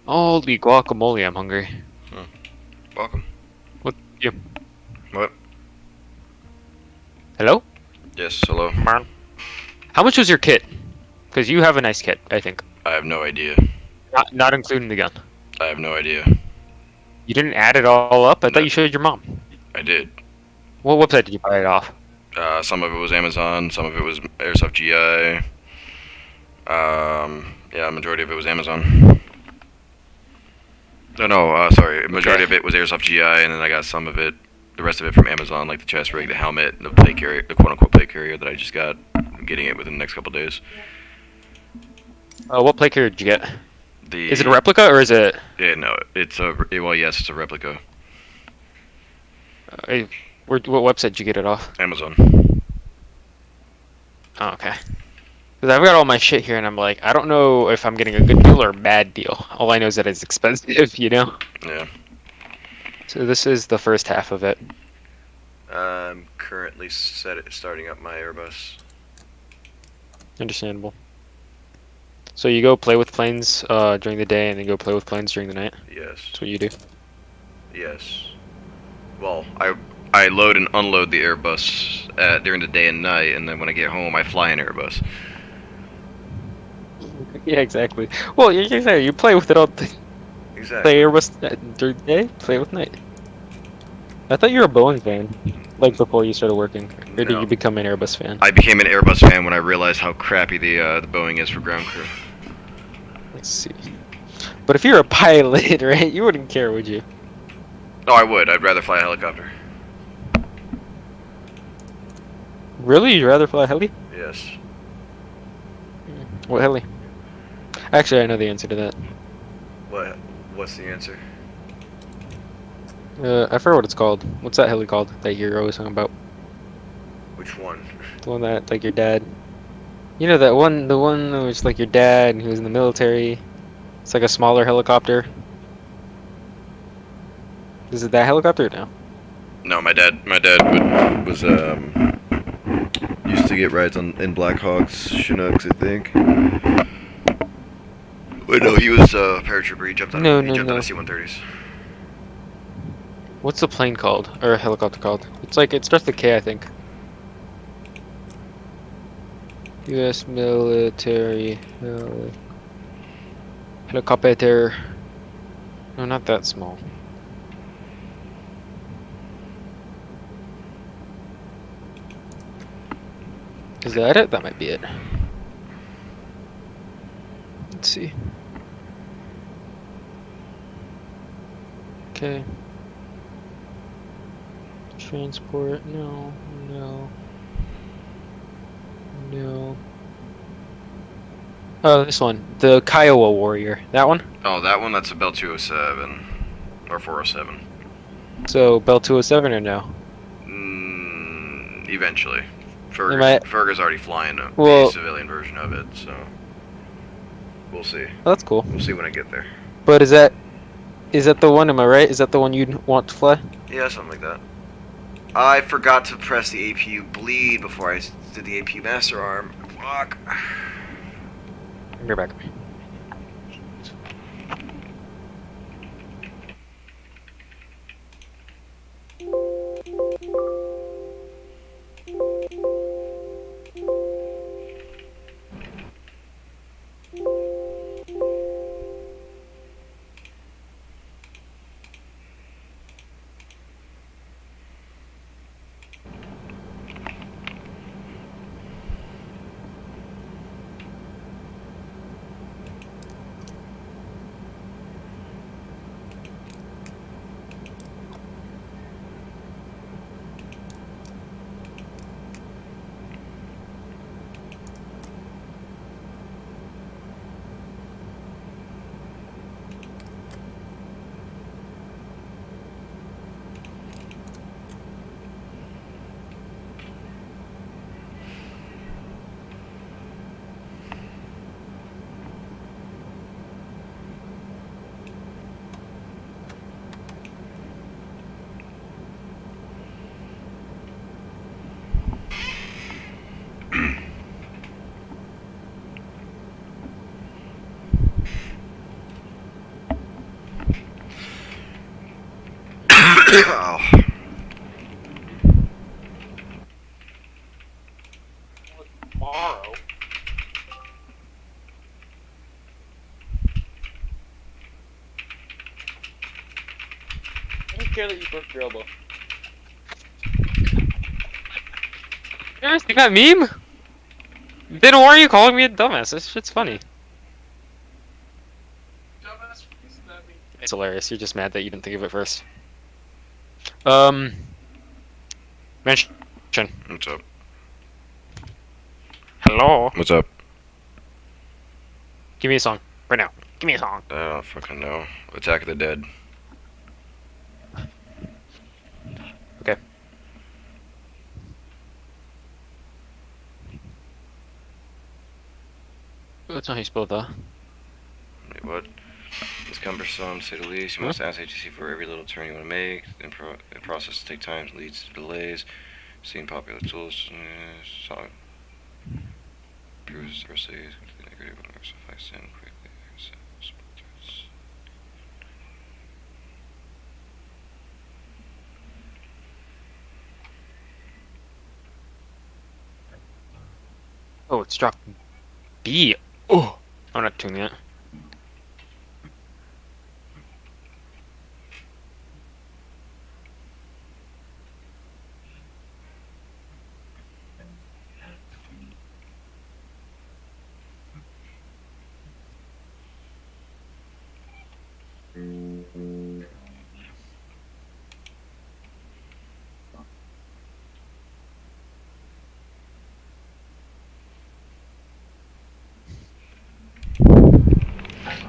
Holy guacamole, I'm hungry. Welcome. What? You? What? Hello? Yes, hello. Man. How much was your kit? Because you have a nice kit, I think. I have no idea. Not including the gun. I have no idea. You didn't add it all up? I thought No, you showed your mom. I did. What website did you buy it off? Some of it was Amazon, some of it was Airsoft GI. Yeah, majority of it was Amazon. No, sorry. Majority of it was Airsoft GI, and then I got some of it, the rest of it from Amazon, like the chest rig, the helmet, the plate carrier, the quote-unquote plate carrier that I just got. I'm getting it within the next couple days. What plate carrier did you get? The Is it a replica or is it? Yeah, no, it's a well, yes, it's a replica. What website did you get it off? Amazon. Oh, okay. Because I've got all my shit here, and I'm like, I don't know if I'm getting a good deal or a bad deal. All I know is that it's expensive, you know? Yeah. So this is the first half of it. I'm currently starting up my Airbus. Understandable. So you go play with planes during the day, and then go play with planes during the night? Yes. That's what you do? Yes. Well, I load and unload the Airbus during the day and night, and then when I get home, I fly an Airbus. Yeah, exactly. Well, you play with it all day. Exactly. Play Airbus during the day, play with night. I thought you were a Boeing fan, like before you started working. Or did No. you become an Airbus fan? I became an Airbus fan when I realized how crappy the Boeing is for ground crew. Let's see. But if you're a pilot, right, you wouldn't care, would you? No, I would. I'd rather fly a helicopter. Really? You'd rather fly a heli? Yes. What heli? Actually, I know the answer to that. What? What's the answer? I forgot what it's called. What's that heli called that you're always talking about? Which one? The one that, like, your dad... You know that one, the one that was like your dad, who was in the military? It's like a smaller helicopter. Is it that helicopter or no? No, my dad was used to get rides in Black Hawks, Chinooks, I think. Wait, no, he was a paratrooper. He jumped on on C-130s. What's the plane called? Or a helicopter called? It's like, it starts with K, I think. U.S. military helicopter. No, not that small. Is that it? That might be it. Let's see. Okay. Transport, no. Oh, this one. The Kiowa Warrior. That one? Oh, that one? That's a Bell 207. Or 407. So, Bell 207 or no? Eventually. I- Fergus already flying a Well- civilian version of it, so... We'll see. Oh, that's cool. We'll see when I get there. But is that the one, am I right? Is that the one you'd want to fly? Yeah, something like that. I forgot to press the APU bleed before I did the APU master arm. Fuck. You're back. tomorrow. I don't care that you broke your elbow. You see that meme? Then why are you calling me a dumbass? This shit's funny. It's hilarious. You're just mad that you didn't think of it first. Mention. What's up? Hello. What's up? Give me a song right now. Give me a song. I don't fucking know. Attack of the Dead. Okay. That's not how you spell that. Wait, what? It's cumbersome, to say the least. You must ask agency for every little turn you want to make. The process take time, leads to delays. Seeing popular tools, solid. Proves overseas. Integrated with MSFS and quickly. Oh, it's dropped B. Oh, I'm not tuning it.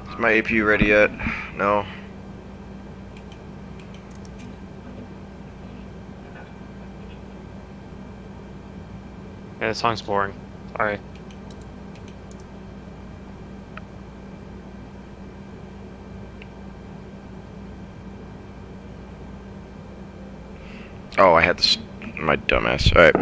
Is my APU ready yet? No. Yeah, the song's boring. Sorry. Oh, I had this. My dumbass. Alright.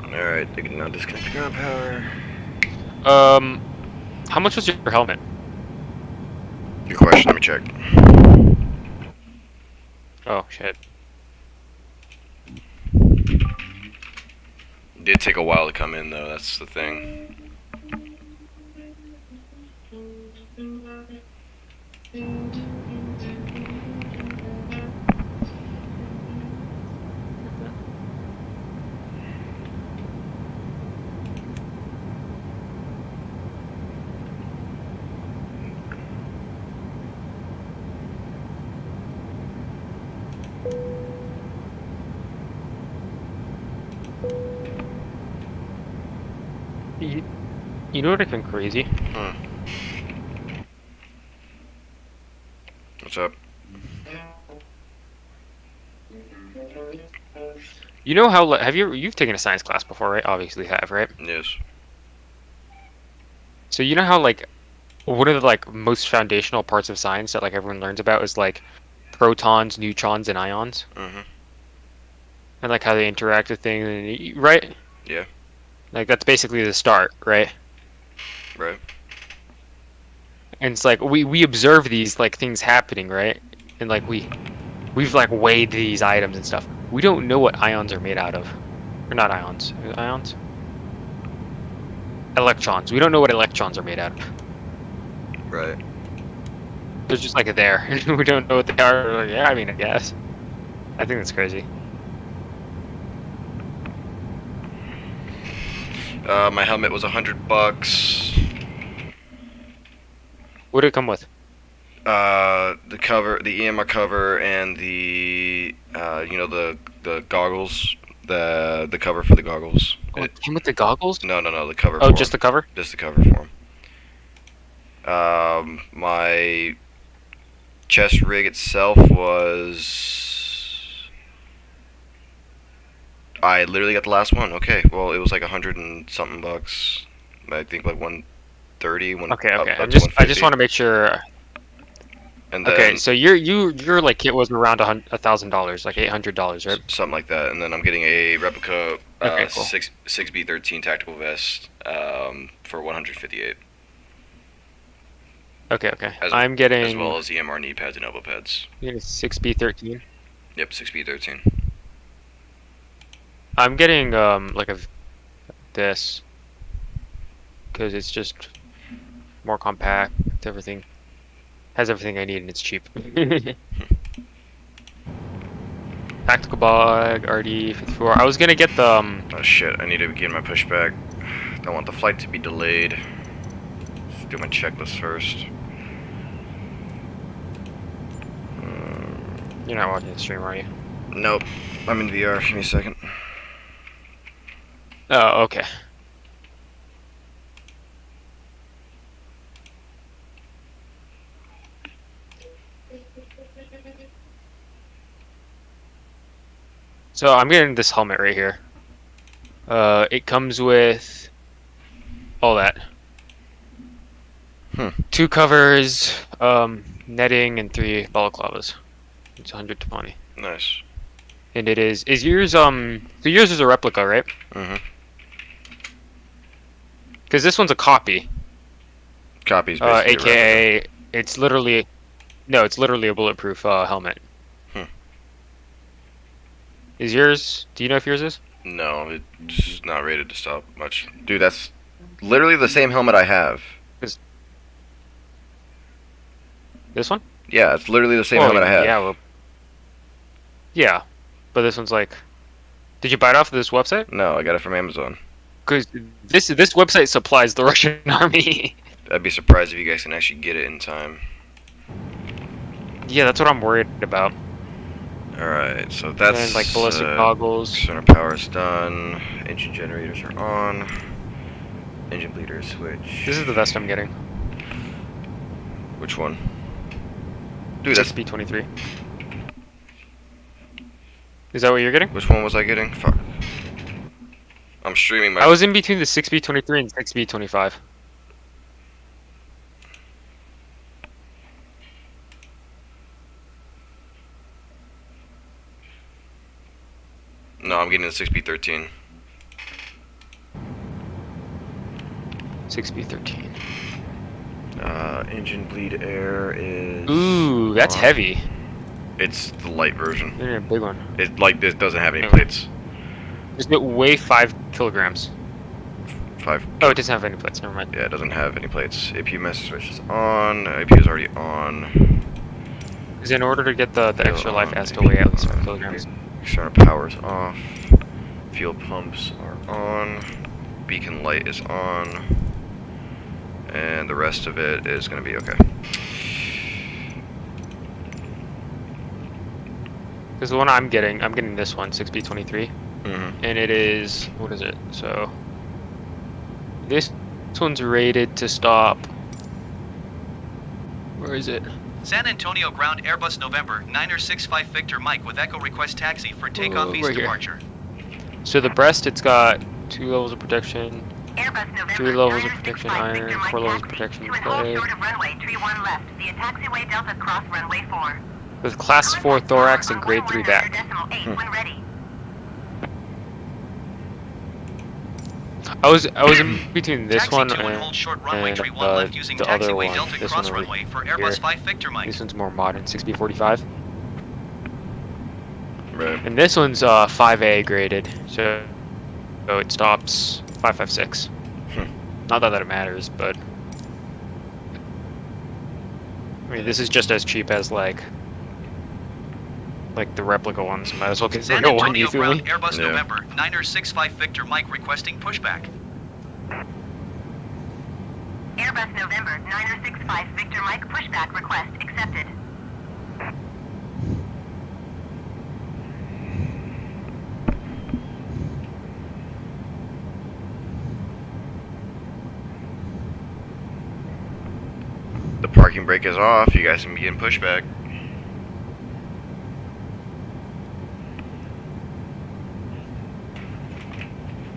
Alright, they can now disconnect the ground power. How much was your helmet? Good question, let me check. Oh, shit. It did take a while to come in, though, that's the thing. You know what I think crazy? What's up? You know how you've taken a science class before, right? Obviously you have, right? Yes. So you know how like one of the like most foundational parts of science that like everyone learns about is like protons, neutrons, and ions, Mm-hmm. and like how they interact with things, right? Yeah. Like that's basically the start, right? Right. And it's like we observe these like things happening, right? And like we've like weighed these items and stuff. We don't know what ions are made out of. Or not ions. Ions? Electrons. We don't know what electrons are made out of. Right. They're just like there. And we don't know what they are. We're like, yeah, I mean, I guess. I think that's crazy. My helmet was $100. What did it come with? The cover, the EMR cover, and the the goggles, the cover for the goggles. Oh, it came with the goggles? No, the cover. Oh, for just the cover? Just the cover for 'em. My chest rig itself was. I literally got the last one. Okay, well it was like $100 and something bucks. I think like 130. Okay. Up to I just 150. want to make sure. And Okay, then so your like kit was around $1,000, like $800, right? something like that. And then I'm getting a replica Okay, cool. 6B13 tactical vest for 158, Okay, okay. as I'm as well getting as EMR knee pads and elbow pads. 6B13. Yep, 6B13. I'm getting like this because it's just more compact. Everything has everything I need and it's cheap. Tactical bug, RD54. I was gonna get the Oh shit! I need to begin my pushback. Don't want the flight to be delayed. Let's do my checklist first. You're not watching the stream, are you? Nope. I'm in VR. Give me a second. Oh, okay. So I'm getting this helmet right here. It comes with all that. Hmm. 2 covers, netting, and 3 balaclavas. It's 120. Nice. And it is yours so yours is a replica, right? Mm-hmm. Because this one's a copy. Copies basically a replica. AKA it's literally a bulletproof helmet. Hmm. Is yours? Do you know if yours is? No, it's not rated to stop much. Dude, that's literally the same helmet I have. This one? Yeah, it's literally the same helmet I have. Yeah, well, yeah, but this one's like, did you buy it off of this website? No, I got it from Amazon. Because this website supplies the Russian army. I'd be surprised if you guys can actually get it in time. Yeah, that's what I'm worried about. Alright, so that's... And like ballistic goggles. Center power is done. Engine generators are on. Engine bleeder switch. This is the vest I'm getting. Which one? Dude, that's... B23. Is that what you're getting? Which one was I getting? Fuck. I'm streaming my... I was in between the 6B23 and 6B25. No, I'm getting the 6B13. 6B13. Engine bleed air is... Ooh, that's on. heavy. It's the light version. Yeah, big one. It like this doesn't have any plates. Does it weigh 5 kilograms? 5. Oh, it doesn't have any plates. Never mind. Yeah, it doesn't have any plates. APU master switch is on. APU is already on. Because in order to get the extra life, it has to weigh at least 5 kilograms. External power is off. Fuel pumps are on. Beacon light is on. And the rest of it is going to be okay. Because the one I'm getting this one, 6B23. Mm-hmm. And it is, what is it? So, this one's rated to stop. Where is it? San Antonio ground Airbus November 965 Victor Mike with Echo request taxi for takeoff east right here. departure. So the breast, it's got 2 levels of protection, Airbus November 3 levels of 965 protection Victor iron, Mike 4 levels of taxi protection to and hold clay. short of runway, tree 1 left, via taxiway Delta cross runway 4. With class 4 thorax and grade 3 back. Decimal 8 when ready. I was in between this Taxi one to and hold short runway tree 1 left using the other taxiway one. Delta This cross one runway for here. Airbus 5 Victor Mike. This one's more modern, 6B45. Right. And this one's 5A graded, so it stops 556. Not that it matters, but I mean this is just as cheap as like the replica ones. Might as well get San the real one, Antonio you feel me? ground Airbus Yeah. November 965 Victor Mike requesting pushback. Airbus November 965 Victor Mike pushback request accepted. The parking brake is off. You guys can begin pushback.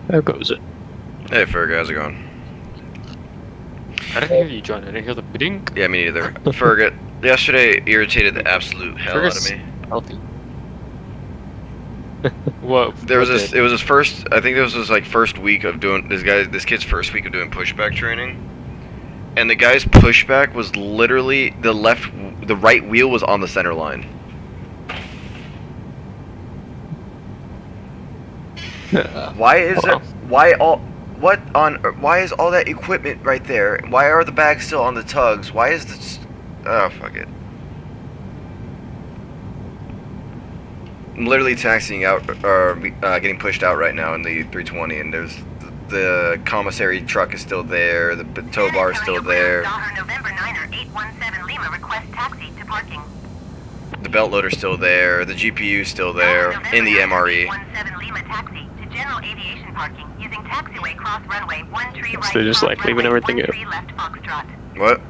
There goes it. Hey, Ferg, how's it going? I didn't hear you, John. I didn't hear the ding. Yeah, me neither. Ferg, Yesterday irritated the absolute hell out of Trigger's me. healthy. What? There was what this. did- It was his first. I think this was like first week of doing this kid's first week of doing pushback training, and the guy's pushback was literally the right wheel was on the center line. Why is it? Why all? What on? Why is all that equipment right there? Why are the bags still on the tugs? Why is this? Oh, fuck it. I'm literally taxiing out, or getting pushed out right now in the 320, and there's the commissary truck is still there, the tow bar is still there, November 9er 817 Lima request taxi to parking. the belt loader's still there, the GPU's still there, in the MRE. 817 Lima taxi to general aviation parking using taxiway cross runway 13 right. So just, like, leaving everything out. 13 left Foxtrot. What?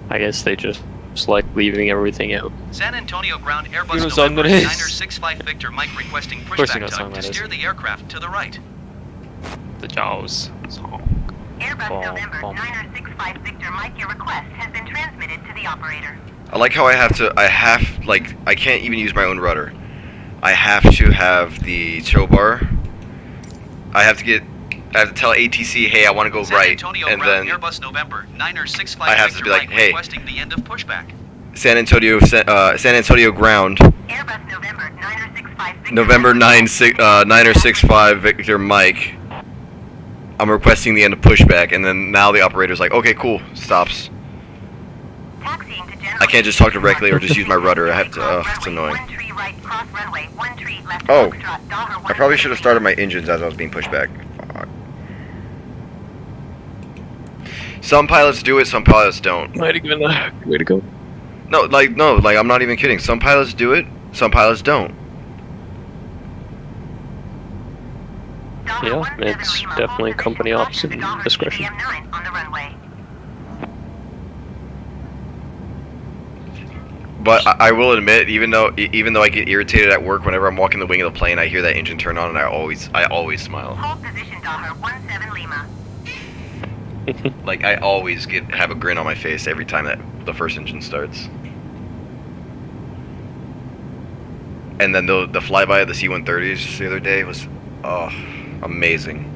I guess they just like leaving everything out. San Antonio ground You know Airbus what song November that is? 965 Victor Mike requesting course you know pushback what song tug to that is. steer the aircraft to the right. The Jaws song. Airbus Bom, November bom. 965 Victor Mike, your request has been transmitted to the operator. I like how I can't even use my own rudder. I have to have the tow bar. I have to tell ATC, hey, I want to go San right, Antonio and ground then Airbus November 965 I have to Victor be like, Mike hey. requesting the end of pushback. San Antonio ground, Airbus November 965 Victor November Mike. 965 Victor Mike. I'm requesting the end of pushback, and then now the operator's like, okay, cool, stops. Taxiing to general I can't just talk directly or just use my rudder. I have to. It's annoying. Oh, I probably should have started my engines as I was being pushed back. Fuck. Some pilots do it, some pilots don't. Might have given the way to go. No, I'm not even kidding. Some pilots do it, some pilots don't. Yeah, it's definitely company option discretion. On the runway. But I will admit, even though I get irritated at work whenever I'm walking the wing of the plane, I hear that engine turn on, and I always smile. Hold position, Daher 17 Lima. Like I always have a grin on my face every time that the first engine starts. And then the flyby of the C-130s the other day was, amazing.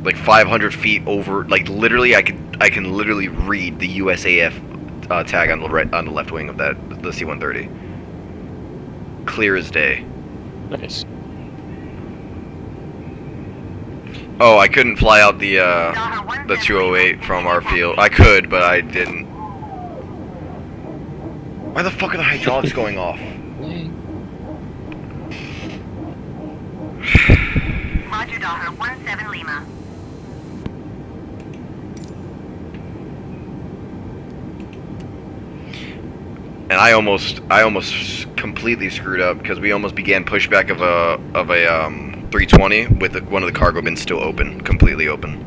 Like 500 feet over, like literally, I can literally read the USAF tag on the left wing of the C-130. Clear as day. Nice. Oh, I couldn't fly out the 208 from our field. I could, but I didn't. Why the fuck are the hydraulics going off? Roger, Daher 17 Lima. And I almost completely screwed up because we almost began pushback of a 320 with one of the cargo bins still open, completely open.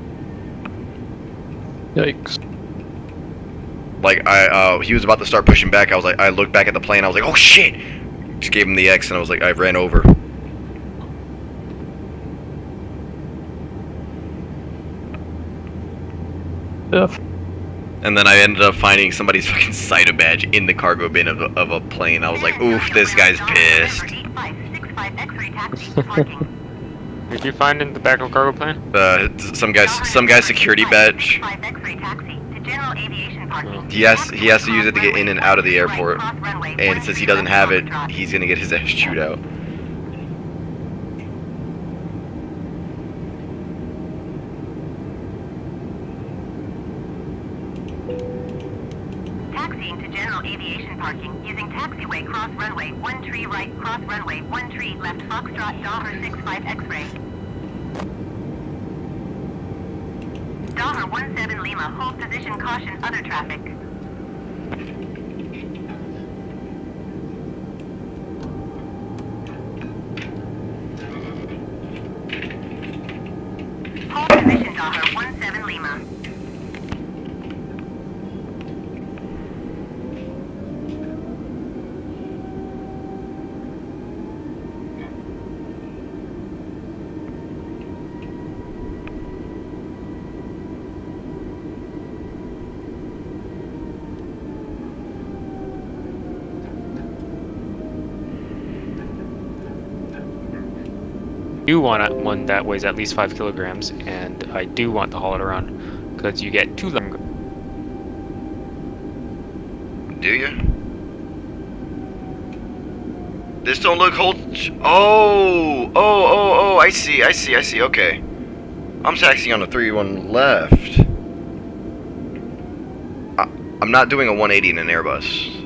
Yikes. Like he was about to start pushing back. I looked back at the plane. I was like, oh shit! Just gave him the X, and I was like, I ran over. Stuff. And then I ended up finding somebody's fucking CITA badge in the cargo bin of a plane. I was like, oof, this guy's pissed. Did you find in the back of a cargo plane? Some guy's security badge. He has to use it to get in and out of the airport. And since he doesn't have it, he's gonna get his ass chewed out. Taxiing to general aviation parking using taxiway cross runway 13 right cross runway 13 left Foxtrot Daher 65 X-ray. Daher 17 Lima, hold position, caution, other traffic. Hold position, Daher 17 Lima. do want one that weighs at least 5 kilograms, and I do want to haul it around because you get 2 longer. Do you? This don't look hold. Oh! I see. Okay. I'm taxiing on the 3-1 left. I'm not doing a 180 in an Airbus.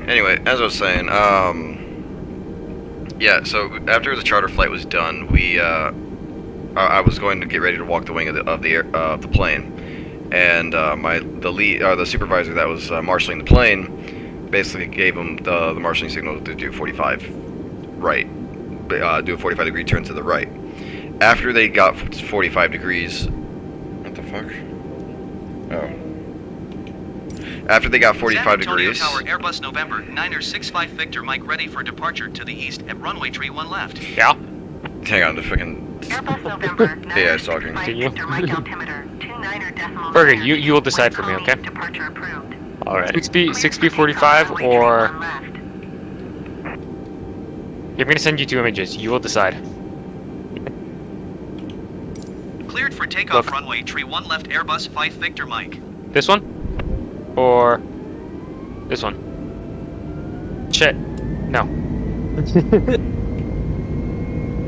Anyway, as I was saying, yeah. So after the charter flight was done, I was going to get ready to walk the wing of the plane, and the supervisor that was marshalling the plane basically gave him the marshalling signal to do 45 right, do a 45-degree turn to the right. After they got 45 degrees, what the fuck? Oh. After they got 45 degrees. San Antonio Tower, Airbus November 965 Victor Mike, ready for departure to the east at runway 31 left. Yeah. Hang on, the freaking. Airbus November Yeah, I was talking. 965 Victor Mike altimeter 29 decimal. Berger, you will decide for me, okay? Departure approved. All right. 6B45 or I'm gonna send you 2 images. You will decide. Cleared for takeoff. Look. Runway 31 left, Airbus 5 Victor Mike. This one or this one? Shit. No.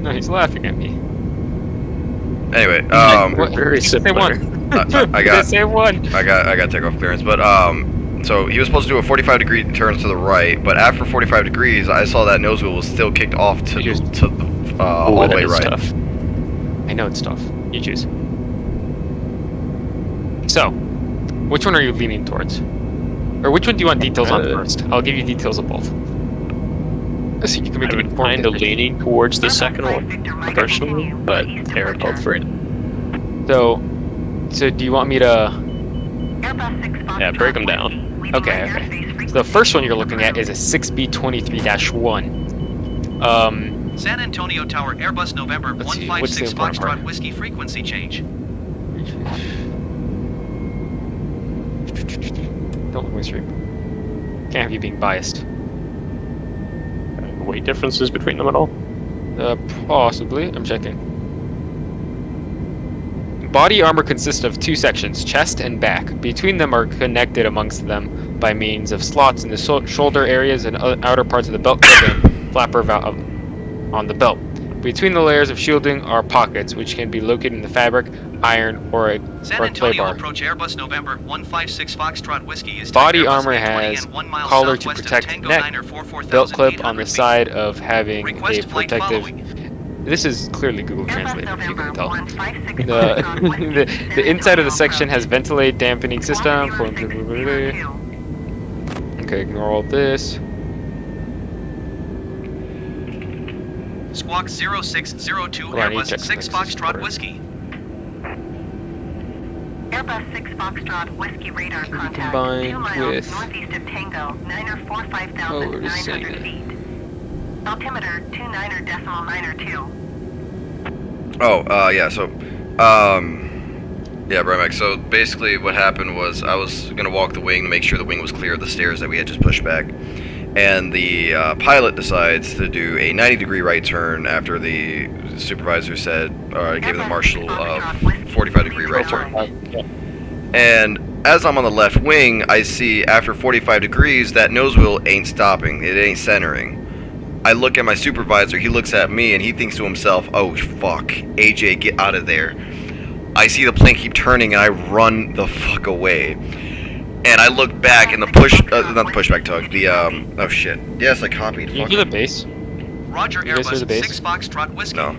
No, he's laughing at me. Anyway, What? Very Say similar. one. I got Say one. I got takeoff clearance, but so he was supposed to do a 45-degree turn to the right, but after 45 degrees, I saw that nose wheel was still kicked off to You just- the all the way That is right. tough. I know it's tough. You choose. So, which one are you leaning towards? Or which one do you want details on first? I'll give you details of both. So you can make an I'm informed kind of decision. leaning towards the second one, personally, but they're both free. So do you want me to? Yeah, break them down. Okay. So the first one you're looking at is a 6B23-1. San Antonio Tower, Airbus November Let's see, what's the 156 important part? Foxtrot Whiskey, frequency change. Don't look my stream. Can't have you being biased. Weight differences between them at all? Possibly. I'm checking. Body armor consists of 2 sections, chest and back. Between them are connected amongst them by means of slots in the shoulder areas and outer parts of the belt clip and flapper valve on the belt. Between the layers of shielding are pockets, which can be located in the fabric, iron, or a San clay Antonio bar. approach Airbus November 156 Foxtrot Whiskey is Body Airbus armor 820 has and 1 mile collar to southwest of protect Tango neck, 944,800 belt clip on the feet. side of having a Request flight protective. following. This is clearly Google Translate, if you can tell. The The inside of the section has ventilated dampening system for. Okay, ignore all this. Squawk 0602 Hold on, I need to Airbus check 6 this Foxtrot first. Whiskey. Airbus 6 Foxtrot Whiskey radar contact Combined 2 miles with- northeast of Tango, 945,900 Oh, we're just saying it. feet. Altimeter 29 decimal 92. Oh, yeah. So, yeah, Brimax. So basically, what happened was I was gonna walk the wing to make sure the wing was clear of the stairs that we had just pushed back, and the pilot decides to do a 90-degree right turn after the supervisor said, gave the marshal a 45-degree right turn. And as I'm on the left wing, I see after 45 degrees that nose wheel ain't stopping. It ain't centering. I look at my supervisor, he looks at me, and he thinks to himself, oh fuck, AJ, get out of there. I see the plane keep turning, and I run the fuck away. And I look back, and the not the pushback tug, the, oh shit. Yes, I copied, Can you fuck. hear the bass? Roger, You guys hear the Airbus bass? 6 Foxtrot Whiskey. No.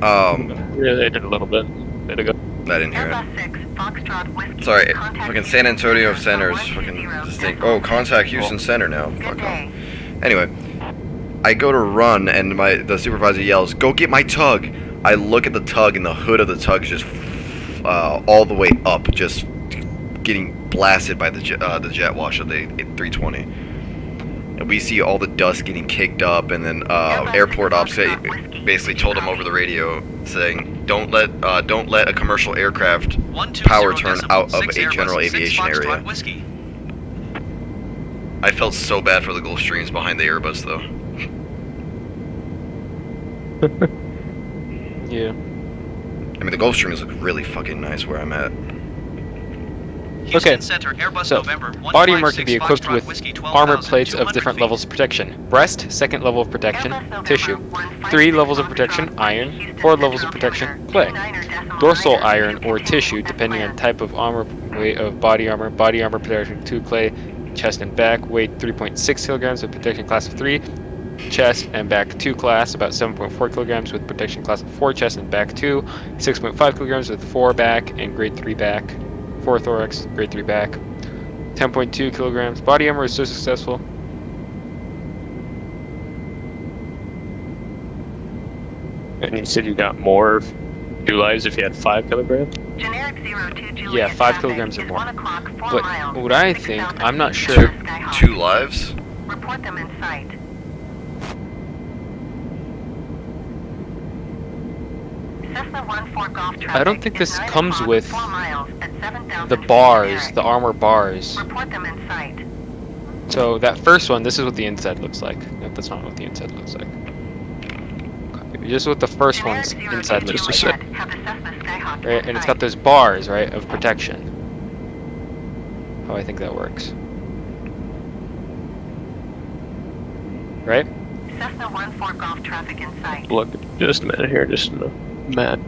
Yeah, they did a little bit. They did go. I didn't hear it. Airbus 6 Foxtrot Whiskey. Sorry, Contact fucking San Antonio Center is 120 fucking distinct. decimal Oh, contact Houston Center now. Good Fuck day. off. Anyway, I go to run and the supervisor yells, "Go get my tug!" I look at the tug and the hood of the tug is just all the way up, just getting blasted by the jet wash of the A320. And we see all the dust getting kicked up, and then airport ops basically told him over the radio, saying, "Don't let a commercial aircraft power turn out of a general aviation area." I felt so bad for the Gulfstreams behind the Airbus, though. Yeah. I mean, the Gulfstreams look really fucking nice where I'm at. Okay, Center, Airbus so November, body armor can be 156 equipped Foxtrot with Whiskey, armor plates of 12,200 different feet. levels of protection. Breast, second level of protection, Airbus tissue. November 3 156 levels of protection, Foxtrot iron. Houston 4 levels Central of protection, Filter, clay. 29er Dorsal decimal iron niner, or to tissue, continue as depending on planned. type of armor, weight of body armor protection 2 clay, chest and back, weight 3.6 kilograms with protection class of 3, chest and back 2 class, about 7.4 kilograms with protection class of 4, chest and back 2, 6.5 kilograms with 4 back and grade 3 back, 4 thorax, grade 3 back, 10.2 kilograms. Body armor is so successful. And you said you got more 2 lives if you had 5 kilograms? Generic 02 Juliet Yeah, 5 traffic kilograms or is more. 1 o'clock, 4 But miles. what I 6 think, south I'm not of sure. Skyhawk. 2 lives? Report them in sight. Cessna 14 Golf traffic I don't think is this 9 comes o'clock, with 4 miles at 7,000 the feet bars, generic. the armor bars. Report them in sight. So that first one, this is what the inside looks like. No, that's not what the inside looks like. Just what the first Generic one's 02 inside looks Juliet like. have the Cessna Skyhawk Right, in and it's sight. got those bars, right, of protection. How I think that works. Right? Cessna 14 Golf traffic in sight. Look, just a minute here, just a minute. Matt.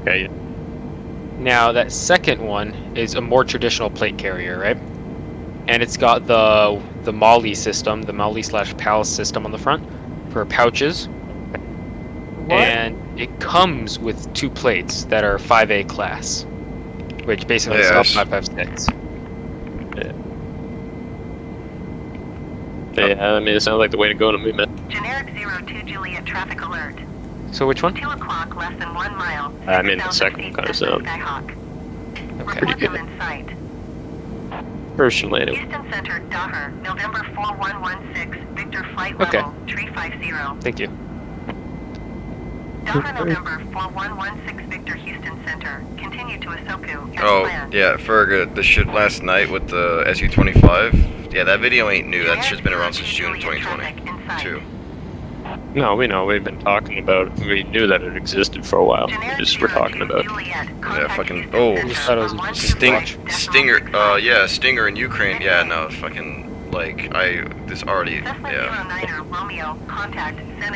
Okay, Now that second one is a more traditional plate carrier, right? And it's got the MOLLE system, the MOLLE/PAL system on the front for pouches. And it comes with 2 plates that are 5A class, which basically is Yes. 556. yeah, I mean, it sounds like the way to go to me, man. Generic 02 Juliet traffic alert. So which one? 2 o'clock, less than 1 mile. I mean, the 6,000 second feet one kinda Cessna sound Skyhawk. Okay. Report them good. in sight. Personally, anyway. Houston Center, Daher, November 4116, Victor Flight Okay. Level 350. Thank you. Daher, November 4116, Victor, Houston Center. Continue to Asoku as Oh, planned. yeah, Ferg, the shit last night with the SU-25. Yeah, that video ain't new. That shit's been around since June of 2022. No, we know. We've been talking about it. We knew that it existed for a while. We just were talking about it. Yeah, fucking. Oh, Just thought it was a Stinger. Yeah, Stinger in Ukraine. Yeah, no, fucking. Like, this already. Yeah.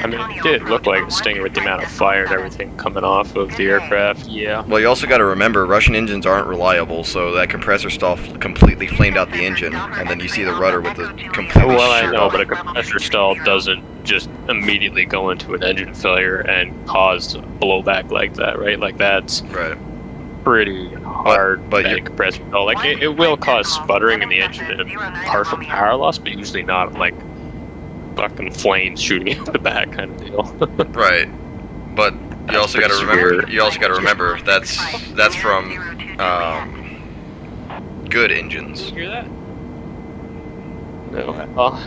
I mean, it did look like a Stinger with the amount of fire and everything coming off of the aircraft. Yeah. Well, you also got to remember, Russian engines aren't reliable, so that compressor stall completely flamed out the engine, and then you see the rudder with the completely Well, I sheared know, off. but a compressor stall doesn't just immediately go into an engine failure and cause blowback like that, right? Like, that's Right. pretty hard but at a you- compressor stall. Like, it will cause sputtering in the engine and partial power loss, but usually not, like, fucking flames shooting out the back kind of deal. Right. But you also got to pretty remember. severe. You also got to remember that's from good engines. Hear that? No. Well,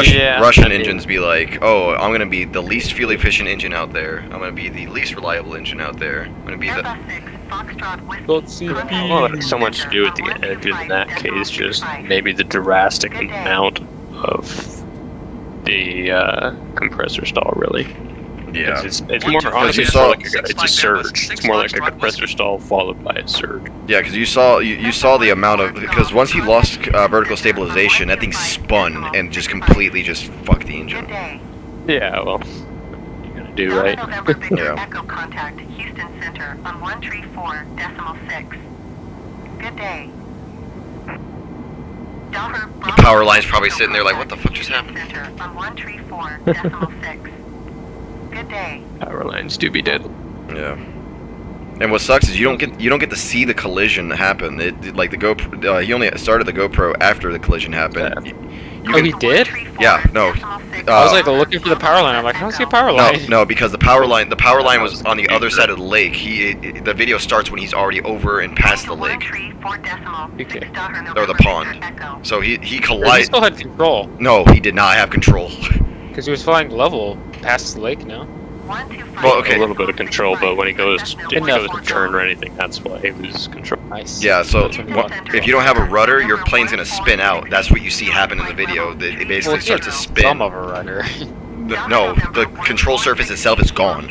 Yeah, Russian I mean- engines be like, oh, I'm gonna be the least fuel efficient engine out there. I'm gonna be the least reliable engine out there. I'm gonna be the. well, that's so much to do with the engine in that case, just maybe the drastic amount of the compressor stall, really. Yeah. It's more, honestly, you it's saw- more like it's a surge. It's more like a compressor stall followed by a surge. Yeah, because you saw the amount of, because once he lost vertical stabilization, that thing spun and just completely just fucked the engine. Yeah, well, what are you gonna do, right? November Victor Yeah. Echo contact Houston Center on 134.6. Good day. Daher, The power line's probably sitting there like, what the fuck just happened? Center on 134.6. Good day. Power lines do be dead. Yeah. And what sucks is you don't get to see the collision happen. Like the GoPro, he only started the GoPro after the collision happened. Oh, he did? Yeah, no. I was like looking for the power line. I'm like, I don't see a power line. No, because the power line was on the other side of the lake. The video starts when he's already over and past the lake. Okay. Or the pond. So he He collided. still had control No, he did not have control. because he was flying level past the lake. No. Well, okay. A little bit of control, but when he goes Enough to turn or anything, that's why he loses control. Nice. Yeah, so That's when you want control. if you don't have a rudder, your plane's gonna spin out. That's what you see happen in the video. It basically starts to spin. Some of a rudder. No, the control surface itself is gone,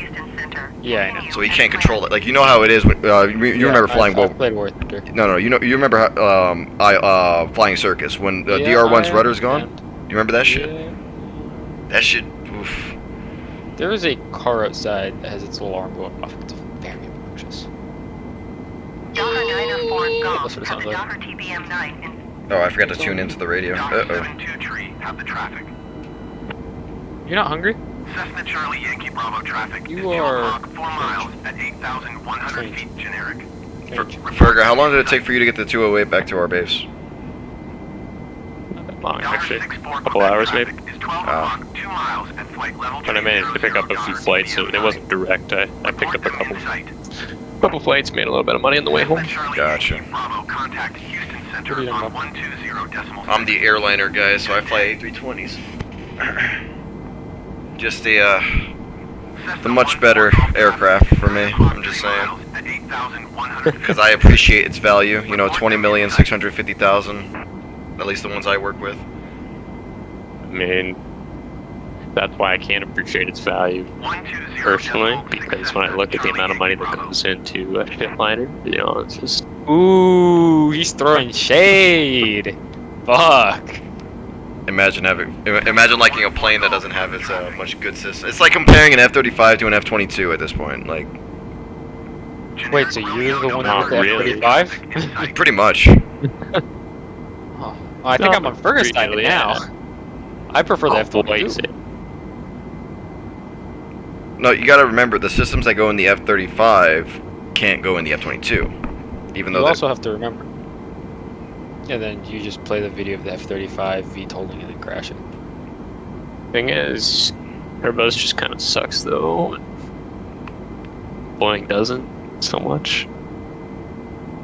Yeah, I know. so he can't control it. Like you know how it is. When, you remember flying? I played War Thunder. No, you remember how, flying circus when the Yeah, DR1's I rudder's gone. understand. You remember that shit? Yeah. That shit. Oof. There is a car outside that has its alarm going off. It's very obnoxious. That's what it sounds like. Oh, I forgot to tune into the radio. Uh oh. 72 have the traffic. You're not hungry? Cessna Charlie Yankee Bravo traffic. You is 2 are o'clock, 4 miles at 8,100 strange. feet generic. Ferger, how long did it take for you to get the 208 back to our base? Not that long, actually. 64 A couple hours, maybe. Is 12 o'clock, 2 miles at flight level. When I managed to pick up a few flights, so it wasn't direct. I picked up a couple flights, made a little bit of money on the way home. Gotcha. Bravo, contact Houston Center What are you doing, on Bob? 120.7. I'm the airliner guy, so I fly A320s. Just the much better aircraft for me. I'm just saying. Because I appreciate its value. You know, 20,650,000. At least the ones I work with. I mean, that's why I can't appreciate its value personally, because when I look at the amount of money that goes into a shipliner, you know, it's just Ooh, he's throwing shade. Fuck. Imagine liking a plane that doesn't have its much good system. It's like comparing an F-35 to an F-22 at this point. Like, Wait, so you're the one Not with the really. F-35? pretty much. Oh, I think I'm on Fergus side really, now. I prefer the F-22. No, you gotta remember, the systems that go in the F-35 can't go in the F-22. Even though You they're- also have to remember. And then you just play the video of the F-35 VTOLing and then crash it. Thing is, Airbus just kind of sucks though. And Boeing doesn't so much.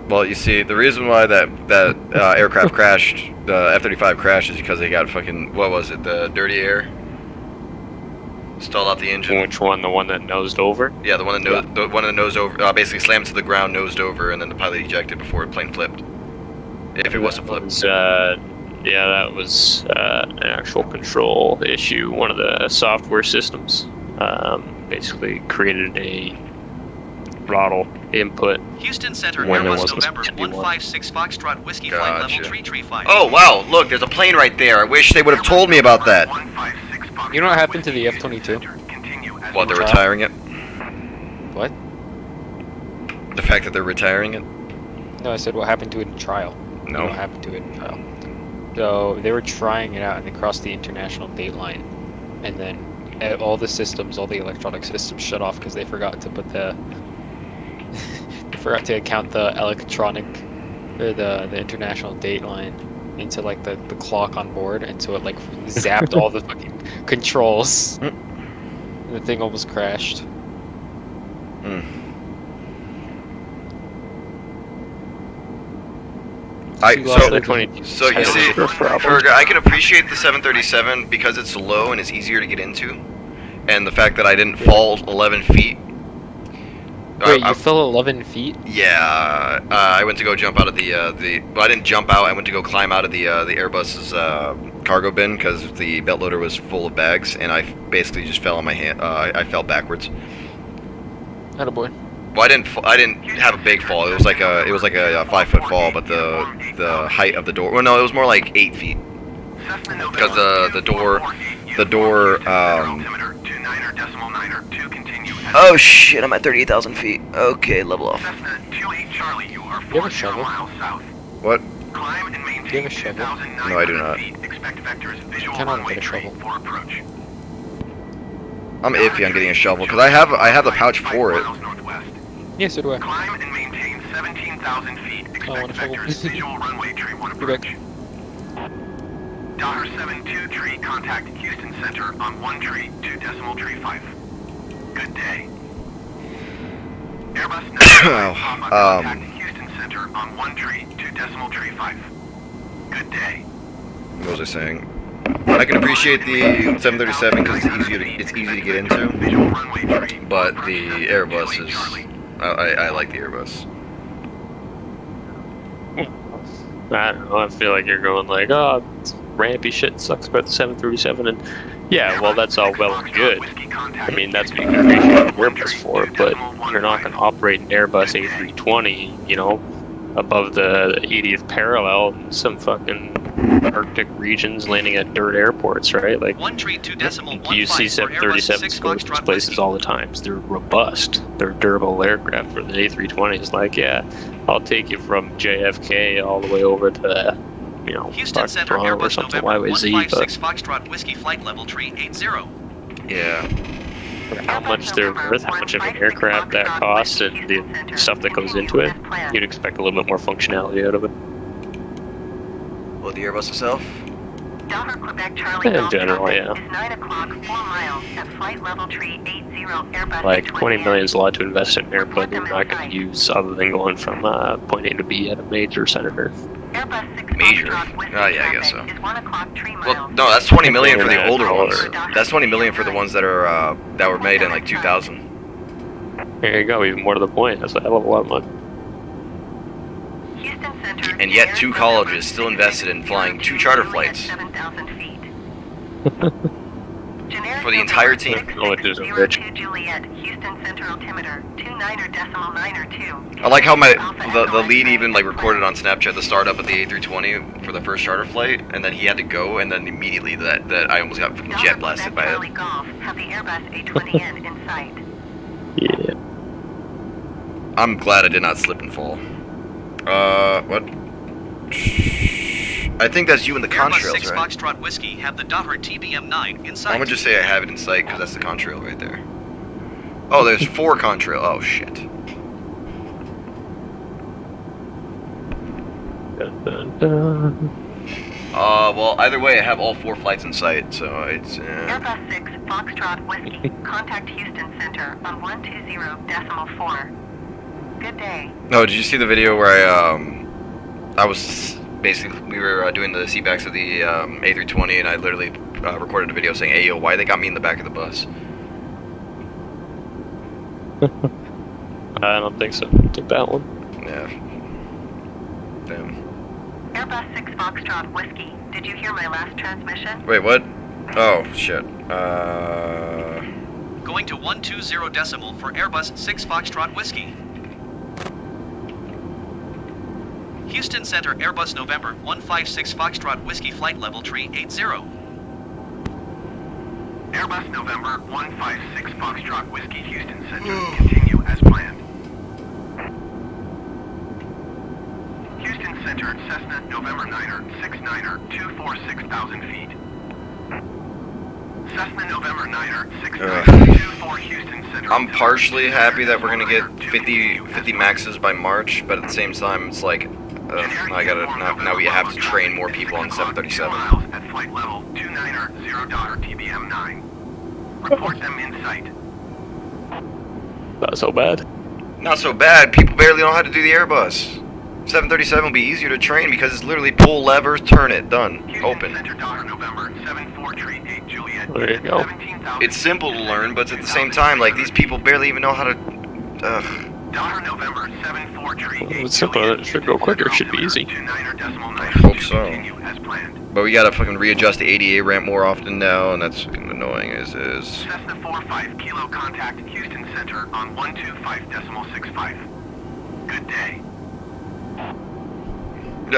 Well, you see, the reason why that aircraft crashed, the F-35 crashed, is because they got fucking, what was it, the dirty air? Stalled out the engine. Which one? The one that nosed over? Yeah, the one that nosed over, basically slammed to the ground, nosed over, and then the pilot ejected before the plane flipped. If it wasn't flipped. Yeah, that was an actual control issue. One of the software systems basically created a throttle input. Houston Center, When there Airbus wasn't November supposed to be one. 156 Foxtrot Whiskey Flight Level Gotcha. 335. Oh, wow, look, there's a plane right there. I wish they would have told me about that. You know what happened to the F-22? What, they're Trial? retiring it? What? The fact that they're retiring it? No, I said what happened to it in trial. No. What happened to it in trial. So they were trying it out and they crossed the international date line. And then all the systems, all the electronic systems shut off because they forgot to put the... they forgot to account the electronic, or the international date line into like the clock on board, and so it like zapped all the fucking controls. And the thing almost crashed. So She lost the 22. So you see, Ferg, I can appreciate the 737 because it's low and it's easier to get into, and the fact that I didn't fall 11 feet. Wait, you fell 11 feet? Yeah, I went to go jump out of well, I didn't jump out. I went to go climb out of the Airbus's cargo bin because the belt loader was full of bags, and I basically just fell on my hand. I fell backwards. Attaboy. Well, I didn't have a big fall. It was like a 5-foot fall, but the height of the door. Well, no, it was more like 8 feet. Because the door. Oh shit! I'm at 38,000 feet. Okay, level off. Do you have a shovel? What? Do you have a shovel? No, I do not. Cannot get a shovel. I'm iffy on getting a shovel because I have the pouch for it. Yeah, so do I. Climb and maintain 17,000 feet. wanna Expect shovel. vectors visual runway tree 1 Quebec. approach. Daughter 72 tree, contact Houston Center on 1 tree, 2 decimal tree 5. Good day. Airbus 95 Papa, contact Houston Center on 1 tree, 2 decimal tree 5. Good day. What was I saying? I can appreciate the 737 because it's easy to get into, Visual runway tree. but the Airbus is. I like the Airbus. I don't know. I feel like you're going like, oh, rampy shit sucks about the 737, and yeah, well, that's all well and good. I mean, that's what you can appreciate Airbus for, but you're not going to operate an Airbus A320, you know, above the 80th parallel in some fucking Arctic regions, landing at dirt airports, right? Like, 1 tree 2 decimal 1 you see 737s go to these places all the time. They're robust. They're durable aircraft. For the A320 is like, yeah, I'll take you from JFK all the way over to, you know, Houston Center Toronto or Airbus something, November YYZ, 156 Foxtrot Whiskey flight level tree 80. Yeah. but how much they're worth, how much of an aircraft that costs, and the stuff that goes into it, you'd expect a little bit more functionality out of it. Well, the Airbus itself? Daughter Quebec Charlie In Golf general, Traffic yeah. is 9 o'clock, 4 miles at flight level tree 80 Airbus Like, 20 A320. million is a lot to invest in an airplane you're not going to use other than going from point A to B at a major center. Airbus 6 Major? Foxtrot Whiskey Oh, yeah, I guess traffic so. is 1 o'clock 3 miles. Well, no, that's 20 million for the Yeah, older ones. $1. That's 20 million for the ones that are that were made in like 2000. There you go, even more to the point. That's a hell of a lot of money. Houston Center And yet Air 2 November colleges still invested in flying 2 charter flights. 7,000 feet. Generic For the entire team. Colleges are rich. 6602 Juliet, Houston Center altimeter, 29.92. I like how the lead even like recorded on Snapchat the startup of the A320 for the first charter flight, and then he had to go, and then immediately that I almost got fucking jet blasted by Charlie it. Golf have the Airbus A20N in sight. Yeah. I'm glad I did not slip and fall. What? I think that's you in the Airbus contrails, 6 right? Foxtrot Whiskey have the Daughter TBM-9 in sight. I'm gonna just say I have it in sight because that's the contrail right there. Oh, there's 4 contrail. Oh shit. Dun, dun, dun. Well, either way, I have all 4 flights in sight, so it's. Airbus 6 Foxtrot Whiskey, contact Houston Center on 120.4. Good day. No, did you see the video where I was basically we were doing the seatbacks of the A320, and I literally recorded a video saying, "Hey, yo, why they got me in the back of the bus?" I don't think so. Take that one. Yeah. Damn. Airbus 6 Foxtrot Whiskey, did you hear my last transmission? Wait, what? Oh shit. Going to 120 decimal for Airbus 6 Foxtrot Whiskey. Houston Center Airbus November 156 Foxtrot Whiskey flight level tree 80. Airbus November 156 Foxtrot Whiskey Houston Center. Continue as planned. Houston Center Cessna November 9er 69er 246,000 feet. Cessna November 9er 69er 24 Houston Center. I'm partially happy that we're gonna get 50 maxes by March, but at the same time, it's like, I gotta now we have to train more people on the 737. 2 miles at flight level 29er $0 TBM-9. Report them in sight. Not so bad. Not so bad. People barely know how to do the Airbus. 737 will be easier to train because it's literally pull levers, turn it, done, Houston open. Center Daughter November 7438 Juliet. There you go. 17,000 It's simple to learn, but at the same time, like these people barely even know how to. Daughter November 7438 Well, it's simple. It should go quicker. It should be easy. I hope so. Continue as planned. But we gotta fucking readjust the ADA ramp more often now, and that's fucking annoying as is. Cessna 45 Kilo contact Houston Center on 125.65. Good day.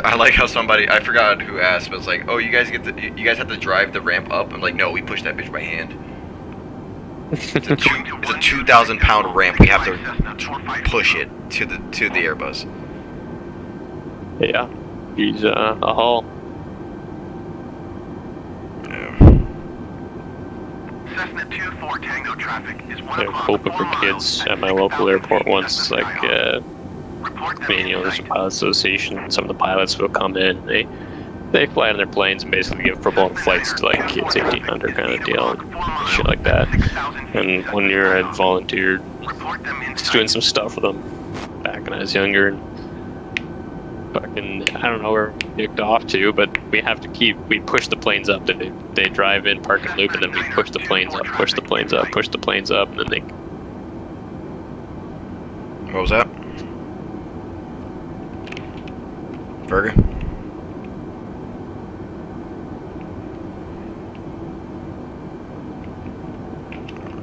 I like how somebody, I forgot who asked, but it's like, oh, you guys have to drive the ramp up. I'm like, no, we push that bitch by hand. It's a 2,000 pound ramp. We have to push it to the Airbus. Yeah. He's a haul. Yeah. Cessna 24 Tango traffic is 1 They're o'clock, hoping 4 for miles kids at my 6,000 local airport feet once, Cessna like, Skyhawk. Report them Canadian Owners in and Pilots Association, some of the pilots will come in, they fly in their planes and basically give football flights to like kids 1800 kind of deal, and shit like that. And one year I volunteered just doing some stuff with them back when I was younger, and fucking, I don't know where we kicked off to, but we push the planes up. They drive in, park and loop, and then we push the planes up, push the planes up, push the planes up, and then they... What was that? Burger?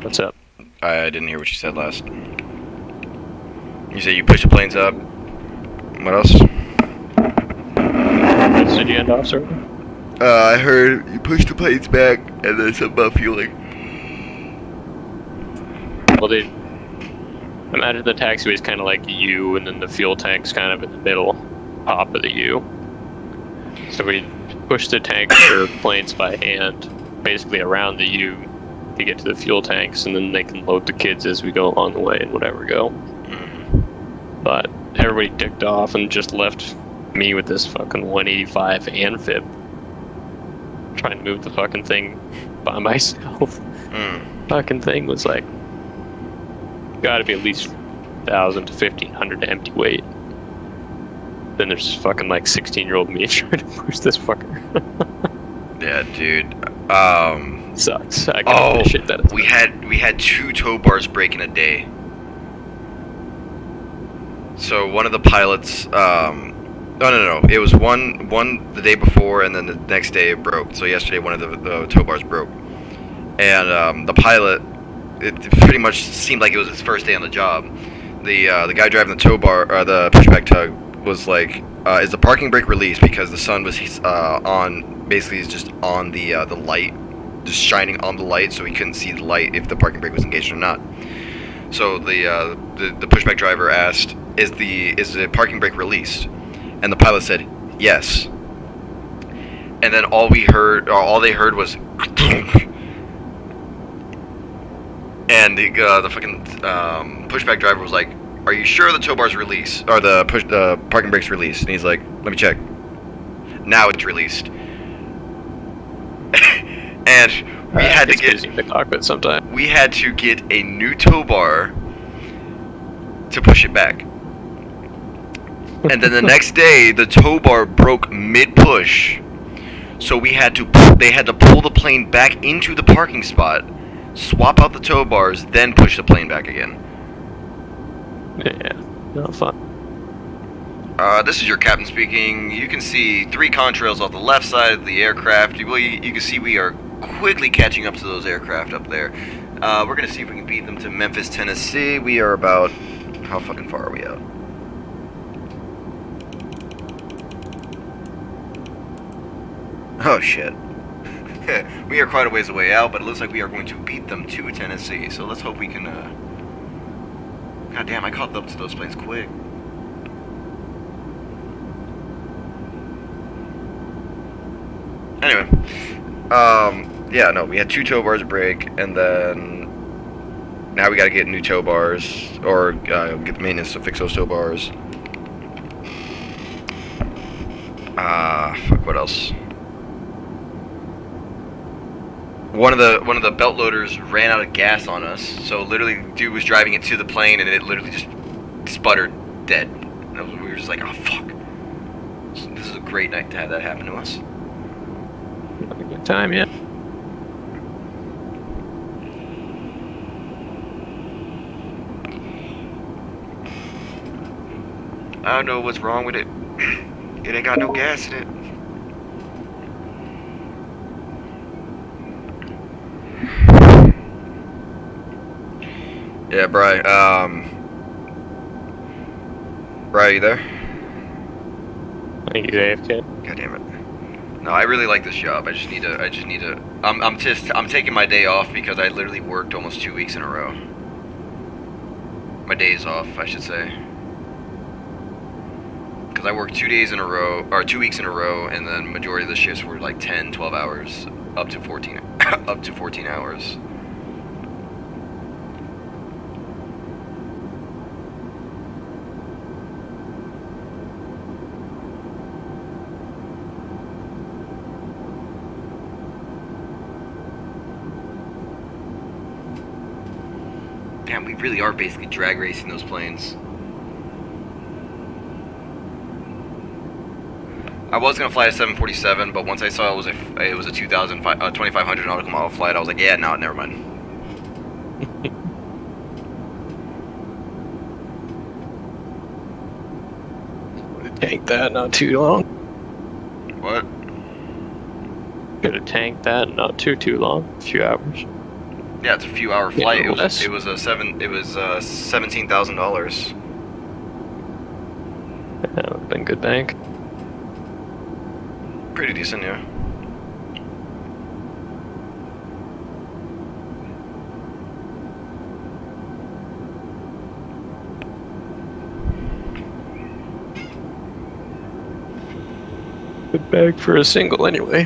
What's up? I didn't hear what you said last. You said you push the planes up. What else? Did you end off, sir? I heard you push the planes back, and then something about fueling. Well, imagine the taxiway is kind of like a U, and then the fuel tank's kind of in the middle, top of the U. So we push the tanks or planes by hand, basically around the U, to get to the fuel tanks, and then they can load the kids as we go along the way and whatever go. But everybody ticked off and just left me with this fucking 185 amphib, trying to move the fucking thing by myself. Fucking thing was like, gotta be at least 1,000 to 1,500 empty weight. Then there's fucking like 16-year-old me trying to push this fucker. Yeah, dude. Sucks. I can't shit that. We had 2 tow bars break in a day. So one of the pilots, no, it was one the day before, and then the next day it broke. So yesterday one of the tow bars broke, and the pilot, it pretty much seemed like it was his first day on the job. The guy driving the tow bar, the pushback tug, was like, is the parking brake released, because the sun was on, basically he's just on the light, just shining on the light, so he couldn't see the light if the parking brake was engaged or not. So the pushback driver asked, is the parking brake released? And the pilot said, yes. And then all they heard was and the fucking pushback driver was like, are you sure the tow bar's released, or the parking brake's released? And he's like, let me check. Now it's released. And we had to get the cockpit sometime. We had to get a new tow bar to push it back. And then the next day, the tow bar broke mid-push, so they had to pull the plane back into the parking spot, swap out the tow bars, then push the plane back again. Yeah, not fun. This is your captain speaking. You can see 3 contrails off the left side of the aircraft. You can see we are quickly catching up to those aircraft up there. We're gonna see if we can beat them to Memphis, Tennessee. We are about, how fucking far are we out? Oh shit. We are quite a ways away out, but it looks like we are going to beat them to Tennessee. So let's hope we can, God damn, I caught up to those planes quick. Anyway, yeah, no, we had 2 tow bars break, and then now we gotta get new tow bars, or get the maintenance to fix those tow bars. Fuck, what else? One of the belt loaders ran out of gas on us, so literally, dude was driving it to the plane, and it literally just sputtered dead. And we were just like, oh fuck. This is a great night to have that happen to us. Not a good time yet. I don't know what's wrong with it. It ain't got no gas in it. Yeah, Bri. Bri, are you there? I think he's AFK. God damn it. No, I really like this job. I just need to. I'm taking my day off because I literally worked almost 2 weeks in a row. My days off, I should say. Because I worked 2 days in a row, or 2 weeks in a row, and then majority of the shifts were like 10, 12 hours, up to 14 hours. Damn, we really are basically drag racing those planes. I was gonna fly a 747, but once I saw it was a 2500 nautical mile flight, I was like, yeah, no, never mind. Tank that not too long. What? Could have tanked that not too long. A few hours. Yeah, it's a few hour Yeah, flight. a little less. It was $17,000. That would have been good bank. Pretty decent, yeah. Good bag for a single anyway.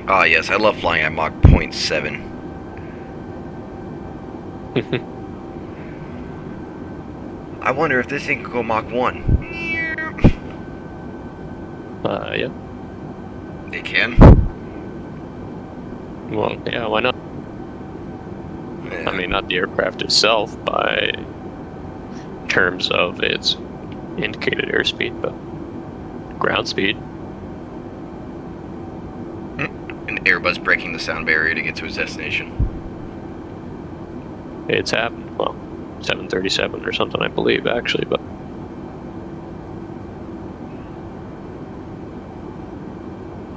Ah, yes, I love flying at Mach 0.7. I wonder if this thing could go Mach 1. Yeah. It can? Well, yeah, why not? Yeah. I mean, not the aircraft itself by terms of its indicated airspeed, but ground speed. An Airbus breaking the sound barrier to get to its destination. It's happened. Well, 737 or something, I believe, actually, but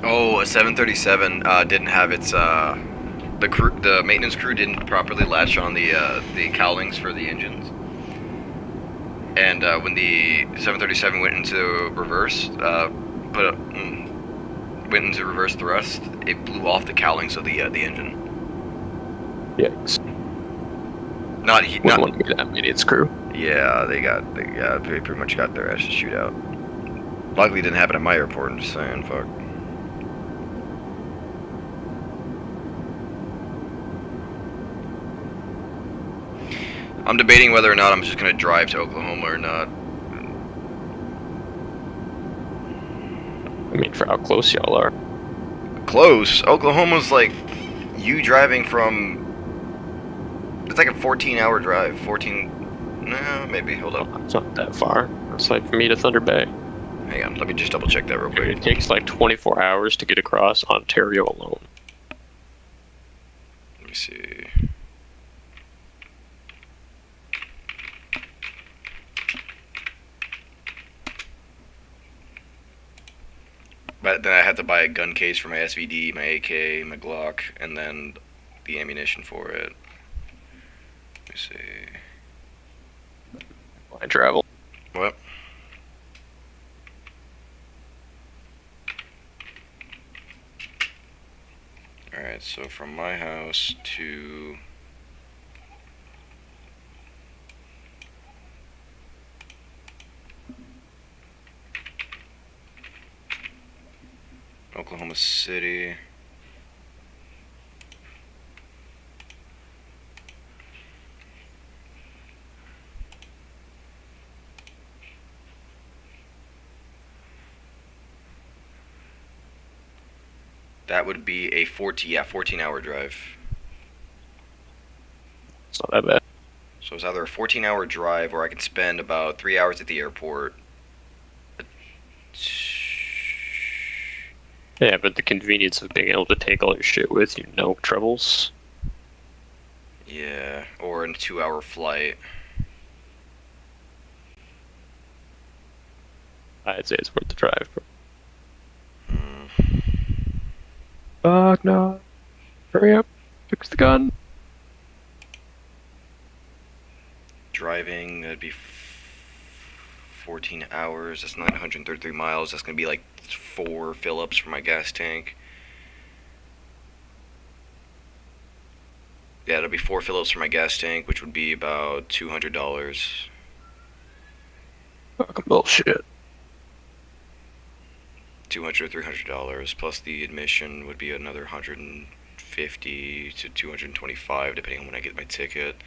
Oh, a 737 didn't have its the maintenance crew didn't properly latch on the cowlings for the engines, and when the 737 went into reverse, went into reverse thrust, it blew off the cowlings of the engine. yikes. Not Wouldn't want to be that many, it's crew. Yeah, they pretty much got their asses shoot out. Luckily, it didn't happen at my airport. I'm just saying, fuck. I'm debating whether or not I'm just gonna drive to Oklahoma or not. I mean, for how close y'all are. Close. Oklahoma's like you driving from. It's like a 14-hour drive. 14. No, maybe. Hold up. It's not that far. It's like from me to Thunder Bay. Hang on. Let me just double check that real quick. It takes like 24 hours to get across Ontario alone. Let me see. But then I had to buy a gun case for my SVD, my AK, my Glock, and then the ammunition for it. Let me see. I travel. What? Alright, so from my house to Oklahoma City. That would be a 14-hour drive. It's not that bad. So it's either a 14-hour drive or I can spend about 3 hours at the airport. Yeah, but the convenience of being able to take all your shit with you, no troubles. Yeah, or a 2-hour flight. I'd say it's worth the drive, bro. Hmm. Fuck no. Hurry up. Fix the gun. Driving, that'd be 14 hours. That's 933 miles. That's gonna be like 4 fill-ups for my gas tank. Yeah, it'll be 4 fill-ups for my gas tank, which would be about $200. Fucking bullshit. $200 or $300 plus the admission would be another $150 to $225 depending on when I get my ticket.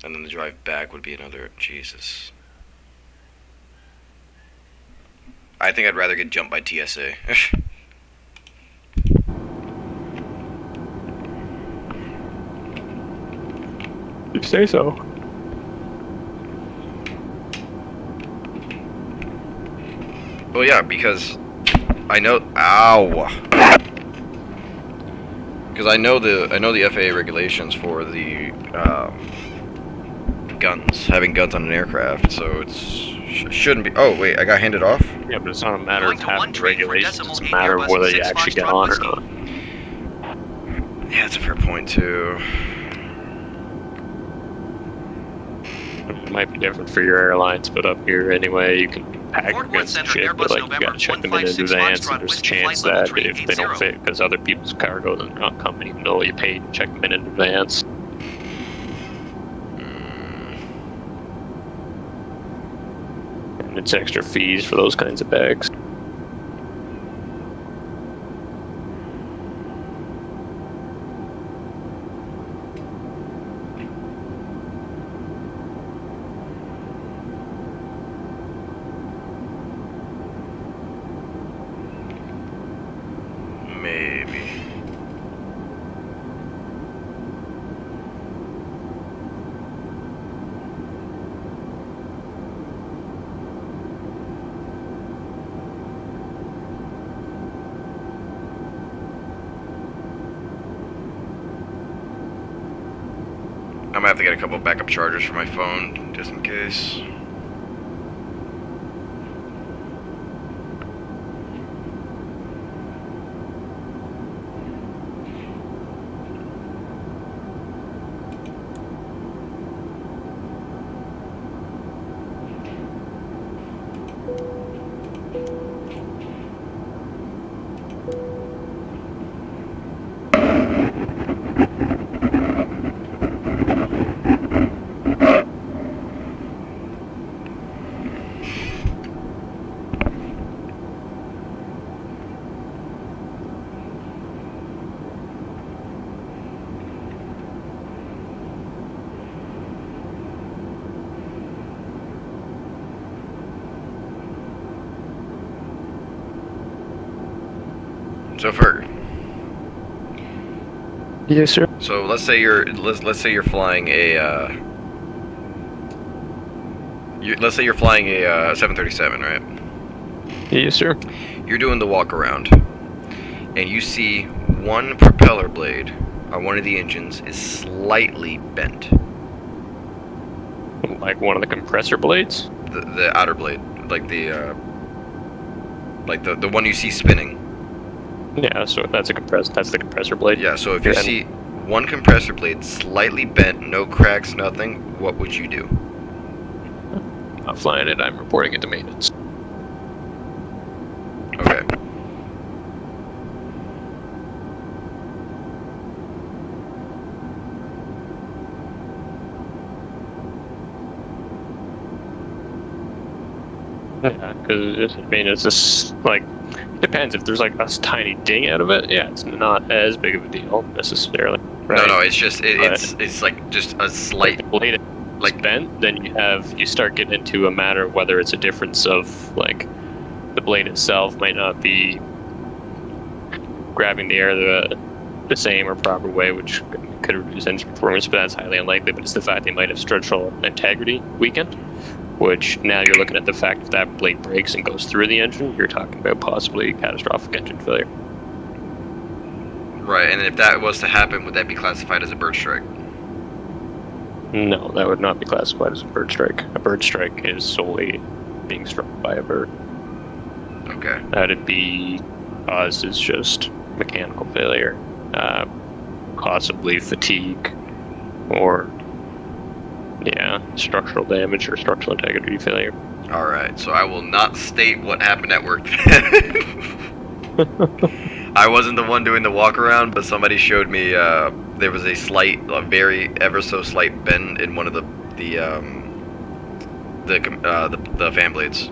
And then the drive back would be another, Jesus. I think I'd rather get jumped by TSA. You say so. Well, yeah, because I know. Ow. Because I know the FAA regulations for the guns, having guns on an aircraft, so it's shouldn't be. Oh wait, I got handed off. Yeah, but it's not a matter Going of to having 13 for regulations. decimal It's a 8 matter of Airbus whether you 6 actually get Foxtrot on or whiskey. not. Yeah, that's a fair point too. It might be different for your airlines, but up here anyway, you can pack Fort Worth against Center, shit, but Airbus like you November gotta check them in 156 advance, Foxtrot and there's a whiskey chance flight level that if they don't 380. fit because other people's cargo, then they're not coming, even though you paid, check them in advance. And it's extra fees for those kinds of bags. Maybe. I'm gonna have to get a couple backup chargers for my phone, just in case. So Ferg, Yes, sir. so let's say you're flying a let's say you're flying a 737, right? Yes, sir. You're doing the walk around, and you see one propeller blade on one of the engines is slightly bent. Like one of the compressor blades? The outer blade, like the one you see spinning. Yeah, so that's that's the compressor blade. Yeah. So if you And- see one compressor blade slightly bent, no cracks, nothing, what would you do? I'm flying it, I'm reporting it to maintenance. Okay. Yeah, because I mean, it's just like, depends. If there's like a tiny ding out of it, yeah, it's not as big of a deal necessarily. Right? No, it's just But- it's like just a Like slight. the blade is Like- bent, then you start getting into a matter of whether it's a difference of like the blade itself might not be grabbing the air the same or proper way, which could reduce engine performance, but that's highly unlikely. But it's the fact they might have structural integrity weakened, which now you're looking at the fact if that blade breaks and goes through the engine, you're talking about possibly catastrophic engine failure. Right, and if that was to happen, would that be classified as a bird strike? No, that would not be classified as a bird strike. A bird strike is solely being struck by a bird. Okay. That'd be caused as just mechanical failure, possibly fatigue, or Yeah, structural damage or structural integrity failure. Alright, so I will not state what happened at work. I wasn't the one doing the walk around, but somebody showed me there was a very ever so slight bend in one of the fan blades.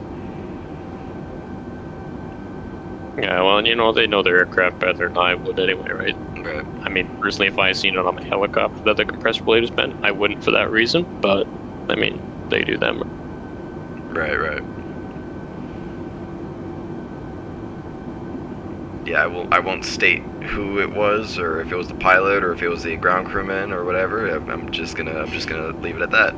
Yeah, well, and you know, they know their aircraft better than I would anyway, right? Right. I mean, personally, if I seen it on my helicopter that the compressor blade was bent, I wouldn't for that reason, but, I mean, they do them. Right, right. Yeah, I won't state who it was, or if it was the pilot, or if it was the ground crewman, or whatever. I'm just gonna leave it at that.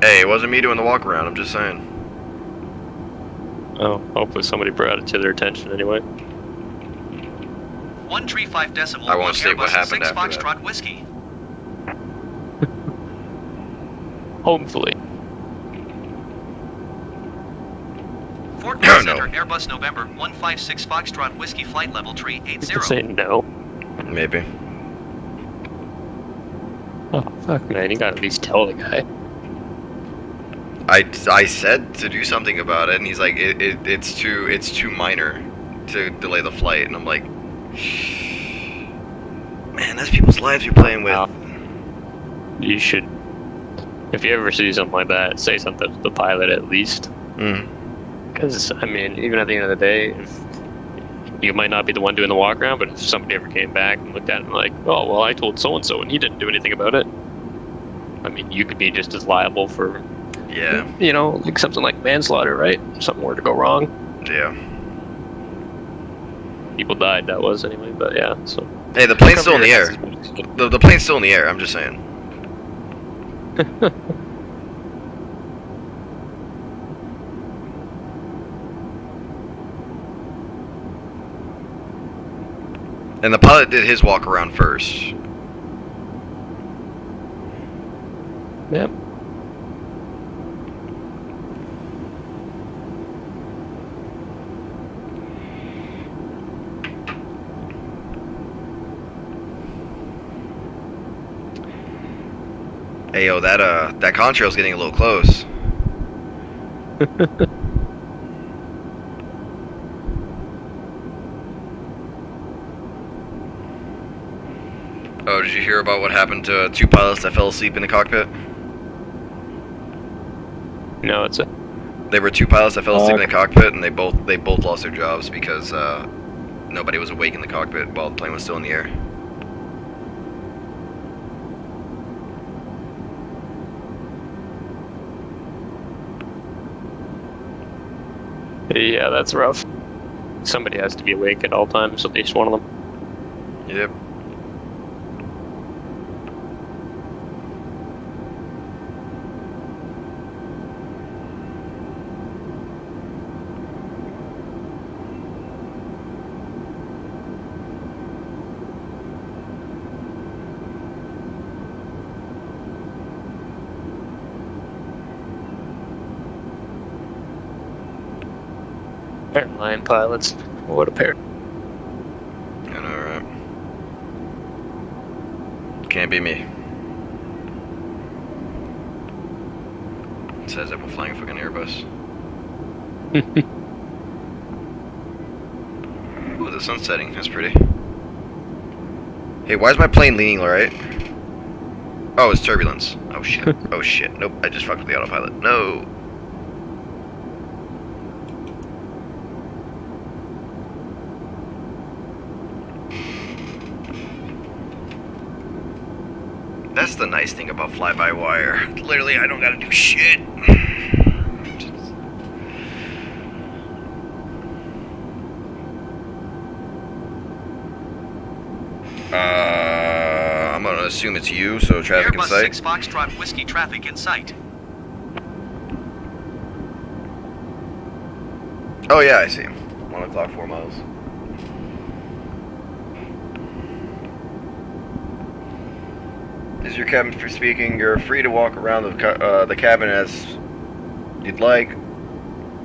Hey, it wasn't me doing the walk around. I'm just saying. Oh, hopefully somebody brought it to their attention anyway. 135 decimal. I won't state what Airbus happened 6 after that. Foxtrot Whiskey. Hopefully. Fort No, Worth no. Center, Airbus November 156 Foxtrot Whiskey flight level tree You can say 80. no. Maybe. Oh, fuck, man, you gotta at least tell the guy. I said to do something about it, and he's like, it's too minor to delay the flight, and I'm like, man, that's people's lives you're playing with. Wow. You should, if you ever see something like that, say something to the pilot at least. Mm. Because, I mean, even at the end of the day, if you might not be the one doing the walk around, but if somebody ever came back and looked at it and like, oh, well, I told so-and-so and he didn't do anything about it. I mean, you could be just as liable for, Yeah. you know, like something like manslaughter, right? If something were to go wrong. Yeah. People died, that was anyway, but yeah, so. Hey, the plane's still in the air. air. The plane's still in the air. I'm just saying. And the pilot did his walk around first. Yep. Hey, yo, that contrail's getting a little close. Oh, did you hear about what happened to two pilots that fell asleep in the cockpit? No, it's a. They were two pilots that fell asleep in the cockpit, and they both lost their jobs because nobody was awake in the cockpit while the plane was still in the air. Yeah, that's rough. Somebody has to be awake at all times, at least one of them. Yep. Airline pilots. What a pair. I know, right? Can't be me. It says that we're flying a fucking Airbus. Ooh, the sun's setting. That's pretty. Hey, why is my plane leaning right? Oh, it's turbulence. Oh shit. Oh shit. Nope, I just fucked with the autopilot. No. That's the nice thing about fly-by-wire. Literally, I don't gotta do shit. I'm gonna assume it's you, so traffic in Airbus sight. 6 Foxtrot Whiskey traffic in sight. Oh yeah, I see him. 1 o'clock, 4 miles. is your cabin for speaking? You're free to walk around the cabin as you'd like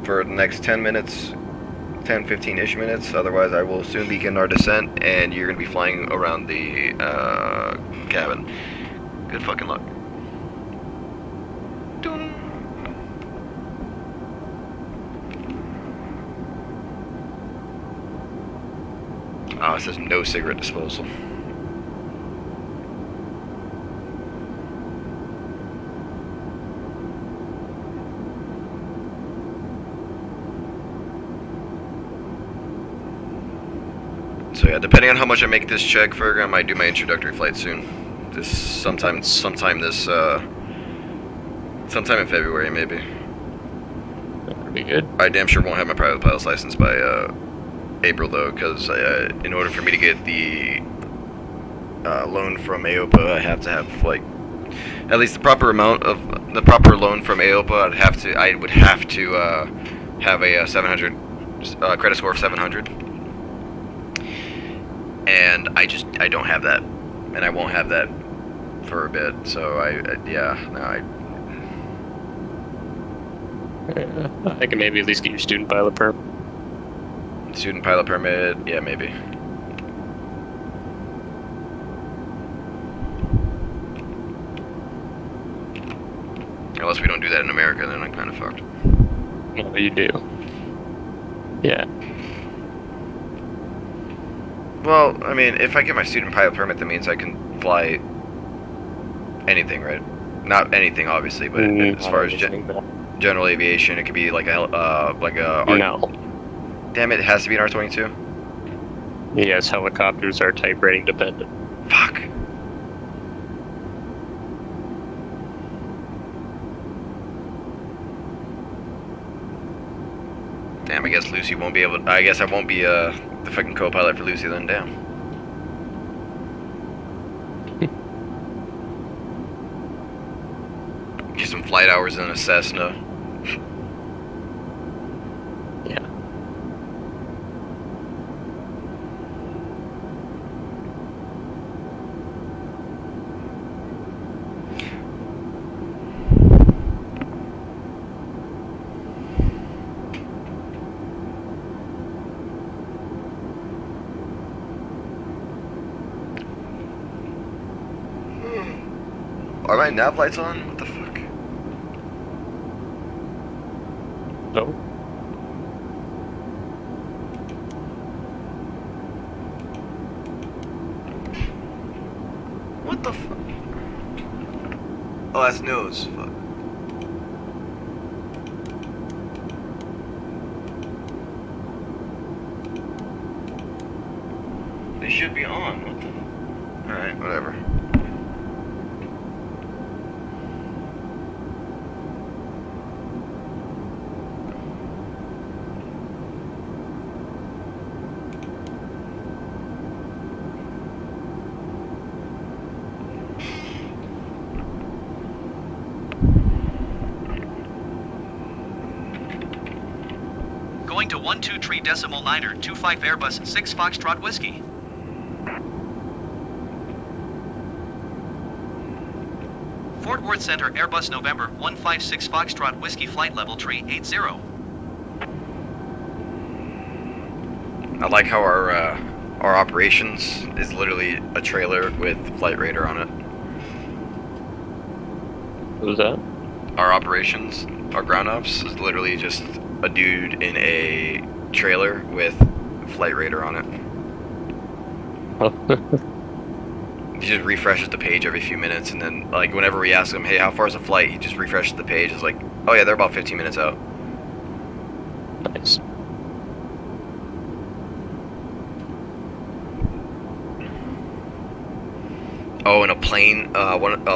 for the next 10 minutes, 10, 15-ish minutes. Otherwise, I will soon begin our descent, and you're going to be flying around the cabin. Good fucking luck. Dun. Oh, it says no cigarette disposal. So yeah, depending on how much I make this check, Ferg, I might do my introductory flight soon. Sometime in February, maybe. That would be good. I damn sure won't have my private pilot's license by April though, because in order for me to get the loan from AOPA, I have to have like at least the proper amount of the proper loan from AOPA. I would have to have a 700 credit score of 700. And I don't have that, and I won't have that for a bit. So I can maybe at least get your student pilot permit. Student pilot permit, yeah, maybe. Unless we don't do that in America, then I'm kind of fucked. No, you do. Yeah. Well, I mean, if I get my student pilot permit, that means I can fly anything, right? Not anything, obviously, but as far as general aviation, it could be like a No. Damn it! It has to be an R-22. Yes, helicopters are type rating dependent. Fuck. Damn, I guess Lucy won't be able to, I guess I won't be the fucking co-pilot for Lucy then, damn. Get some flight hours in a Cessna. Yeah. Are my nav lights on? What the fuck? No. What the fuck? Oh, that's nose. Fuck. They should be on. What the? Alright, whatever. Going to 123.9er, 25 Airbus, 6 Foxtrot Whiskey. Fort Worth Center, Airbus November, 156 Foxtrot Whiskey, flight level tree 80. I like how our operations is literally a trailer with flight radar on it. What was that? Our operations, our ground ops, is literally just a dude in a trailer with flight radar on it. He just refreshes the page every few minutes, and then like whenever we ask him, hey, how far is the flight, he just refreshes the page. It's like, oh yeah, they're about 15 minutes out. Nice. Oh, and a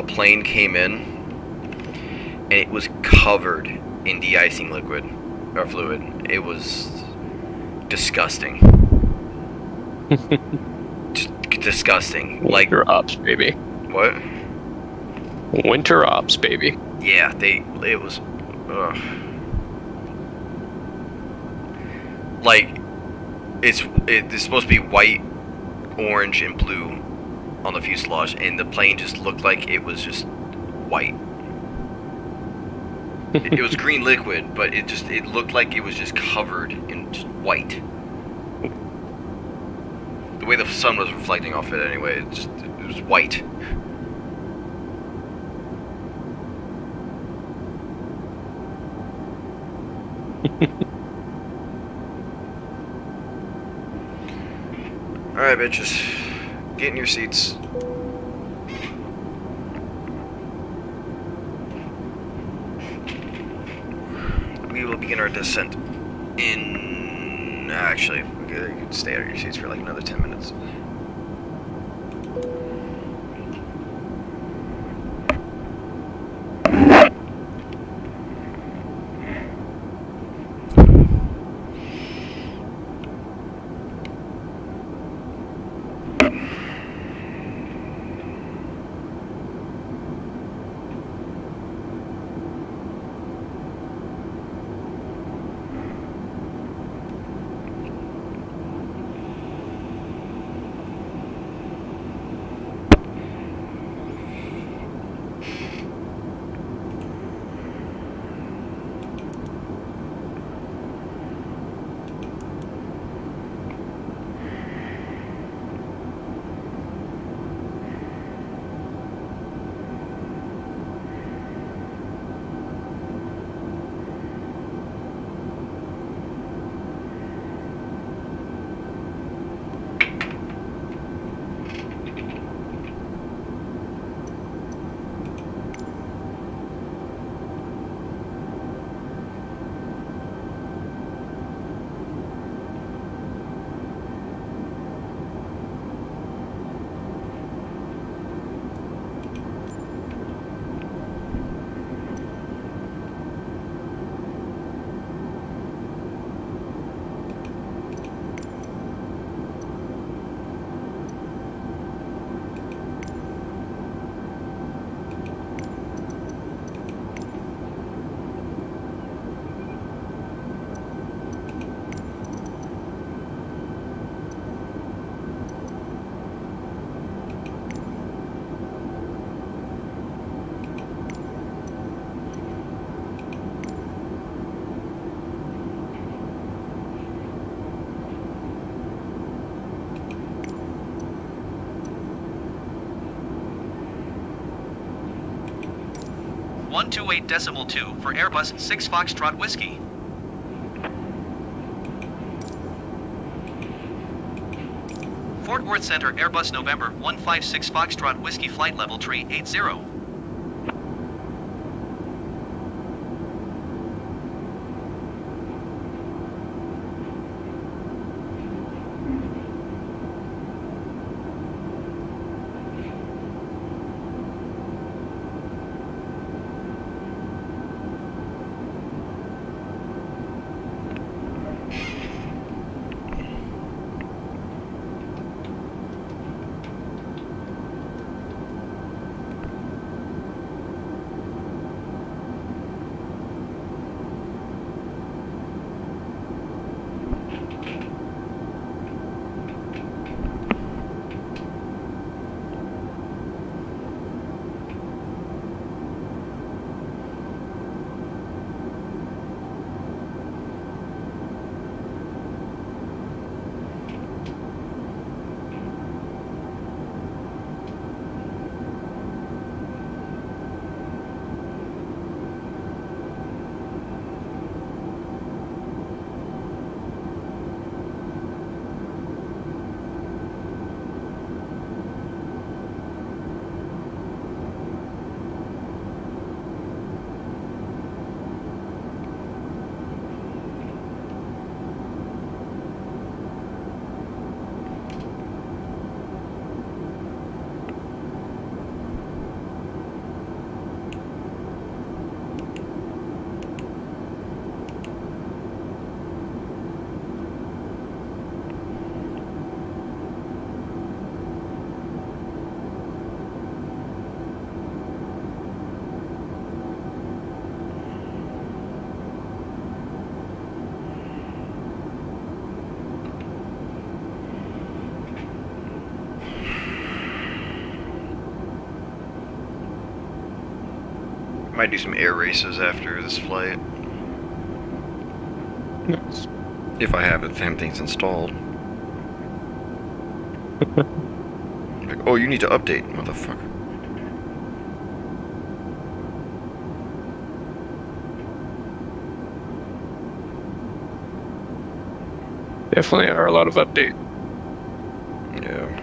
plane came in, and it was covered in de-icing liquid or fluid. It was disgusting. Just disgusting. Like Winter ops, baby. what? Winter ops, baby. Yeah, it was. Ugh. Like it's supposed to be white, orange, and blue on the fuselage, and the plane just looked like it was just white. It was green liquid, but it looked like it was just covered in just white. The way the sun was reflecting off it anyway, it was white. Alright, bitches. Get in your seats. We will begin our descent in... Actually, you can stay out of your seats for like another 10 minutes. One two 2 for Airbus 6 Foxtrot Whiskey. Fort Worth Center, Airbus November 156 Foxtrot Whiskey flight level tree 80. Might do some air races after this flight. Nice. If I have the damn things installed. Like, oh, you need to update, motherfucker. Definitely are a lot of update. Yeah.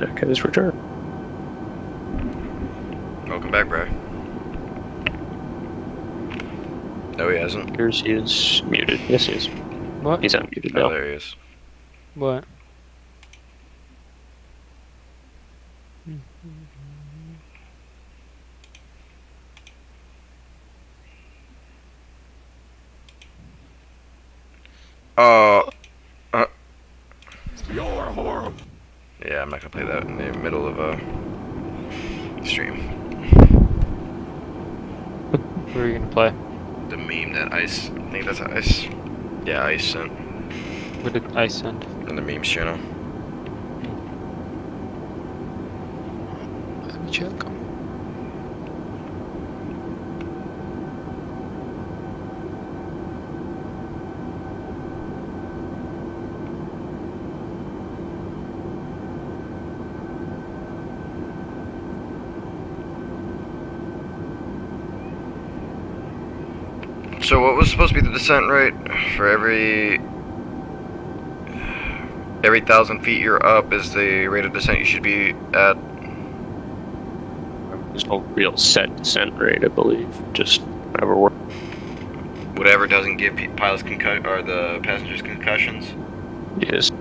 Okay, this return. Welcome back, bro. No, he hasn't. Here's he is muted. Yes, he is. What? He's unmuted Oh, now. there he is. What? You're horrible. Yeah, I'm not gonna play that in the middle of a stream. What are you gonna play? the meme that Ice. I think that's Ice. Yeah, Ice sent What did I send? in the memes channel. Let me check. So what was supposed to be the descent rate for every 1,000 feet you're up is the rate of descent you should be at? There's no real set descent rate, I believe. Just whatever works. Whatever doesn't give pilots or the passengers concussions. Yes.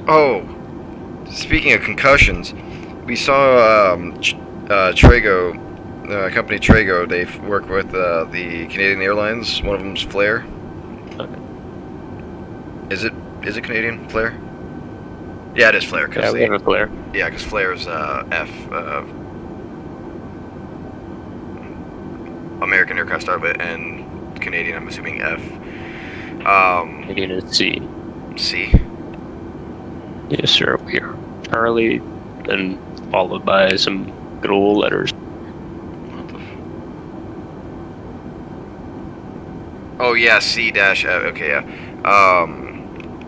Oh, speaking of concussions, we saw Trago, company Trago. They work with the Canadian Airlines. One of them's Flair. Okay. Is it Canadian Flair? Yeah, it is Flair. Yeah, we have a Flair. Yeah, because Flair's F. American aircraft started and Canadian, I'm assuming F. Canadian is C. C. Yes, sir. We are Charlie, then followed by some good old letters. What the oh yeah, C-F. Okay, yeah.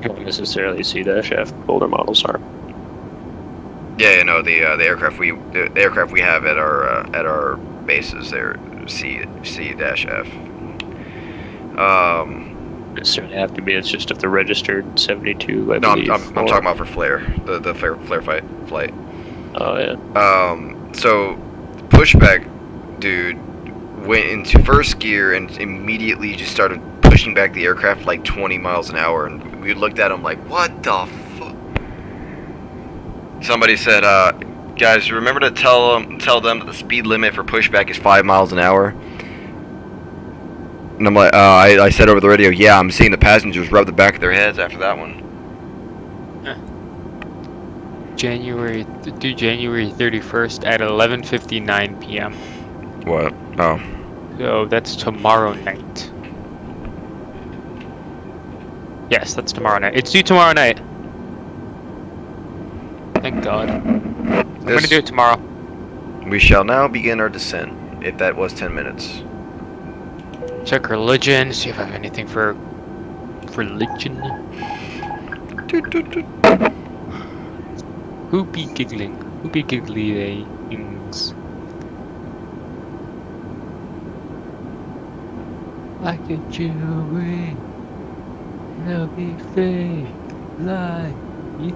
Not necessarily C-F. Older models are. Yeah, no, the aircraft we have at our bases, they're C-F. Necessarily have to be. It's just if they're registered 72, I No, believe. I'm talking about for Flair, the Flair flight. Oh yeah. So pushback dude went into first gear and immediately just started pushing back the aircraft like 20 miles an hour, and we looked at him like, what the fuck? Somebody said, guys, remember to tell them that the speed limit for pushback is 5 miles an hour. And I'm like, I said over the radio, yeah, I'm seeing the passengers rub the back of their heads after that one. January 31st at 11:59 p.m. What? Oh. So that's tomorrow night. Yes, that's tomorrow night. It's due tomorrow night. Thank God. I'm gonna do it tomorrow. We shall now begin our descent, if that was 10 minutes. Check religion, see if I have anything for religion. Who be giggling? Who be giggly they things? I get you away. They'll be fake, lie, you.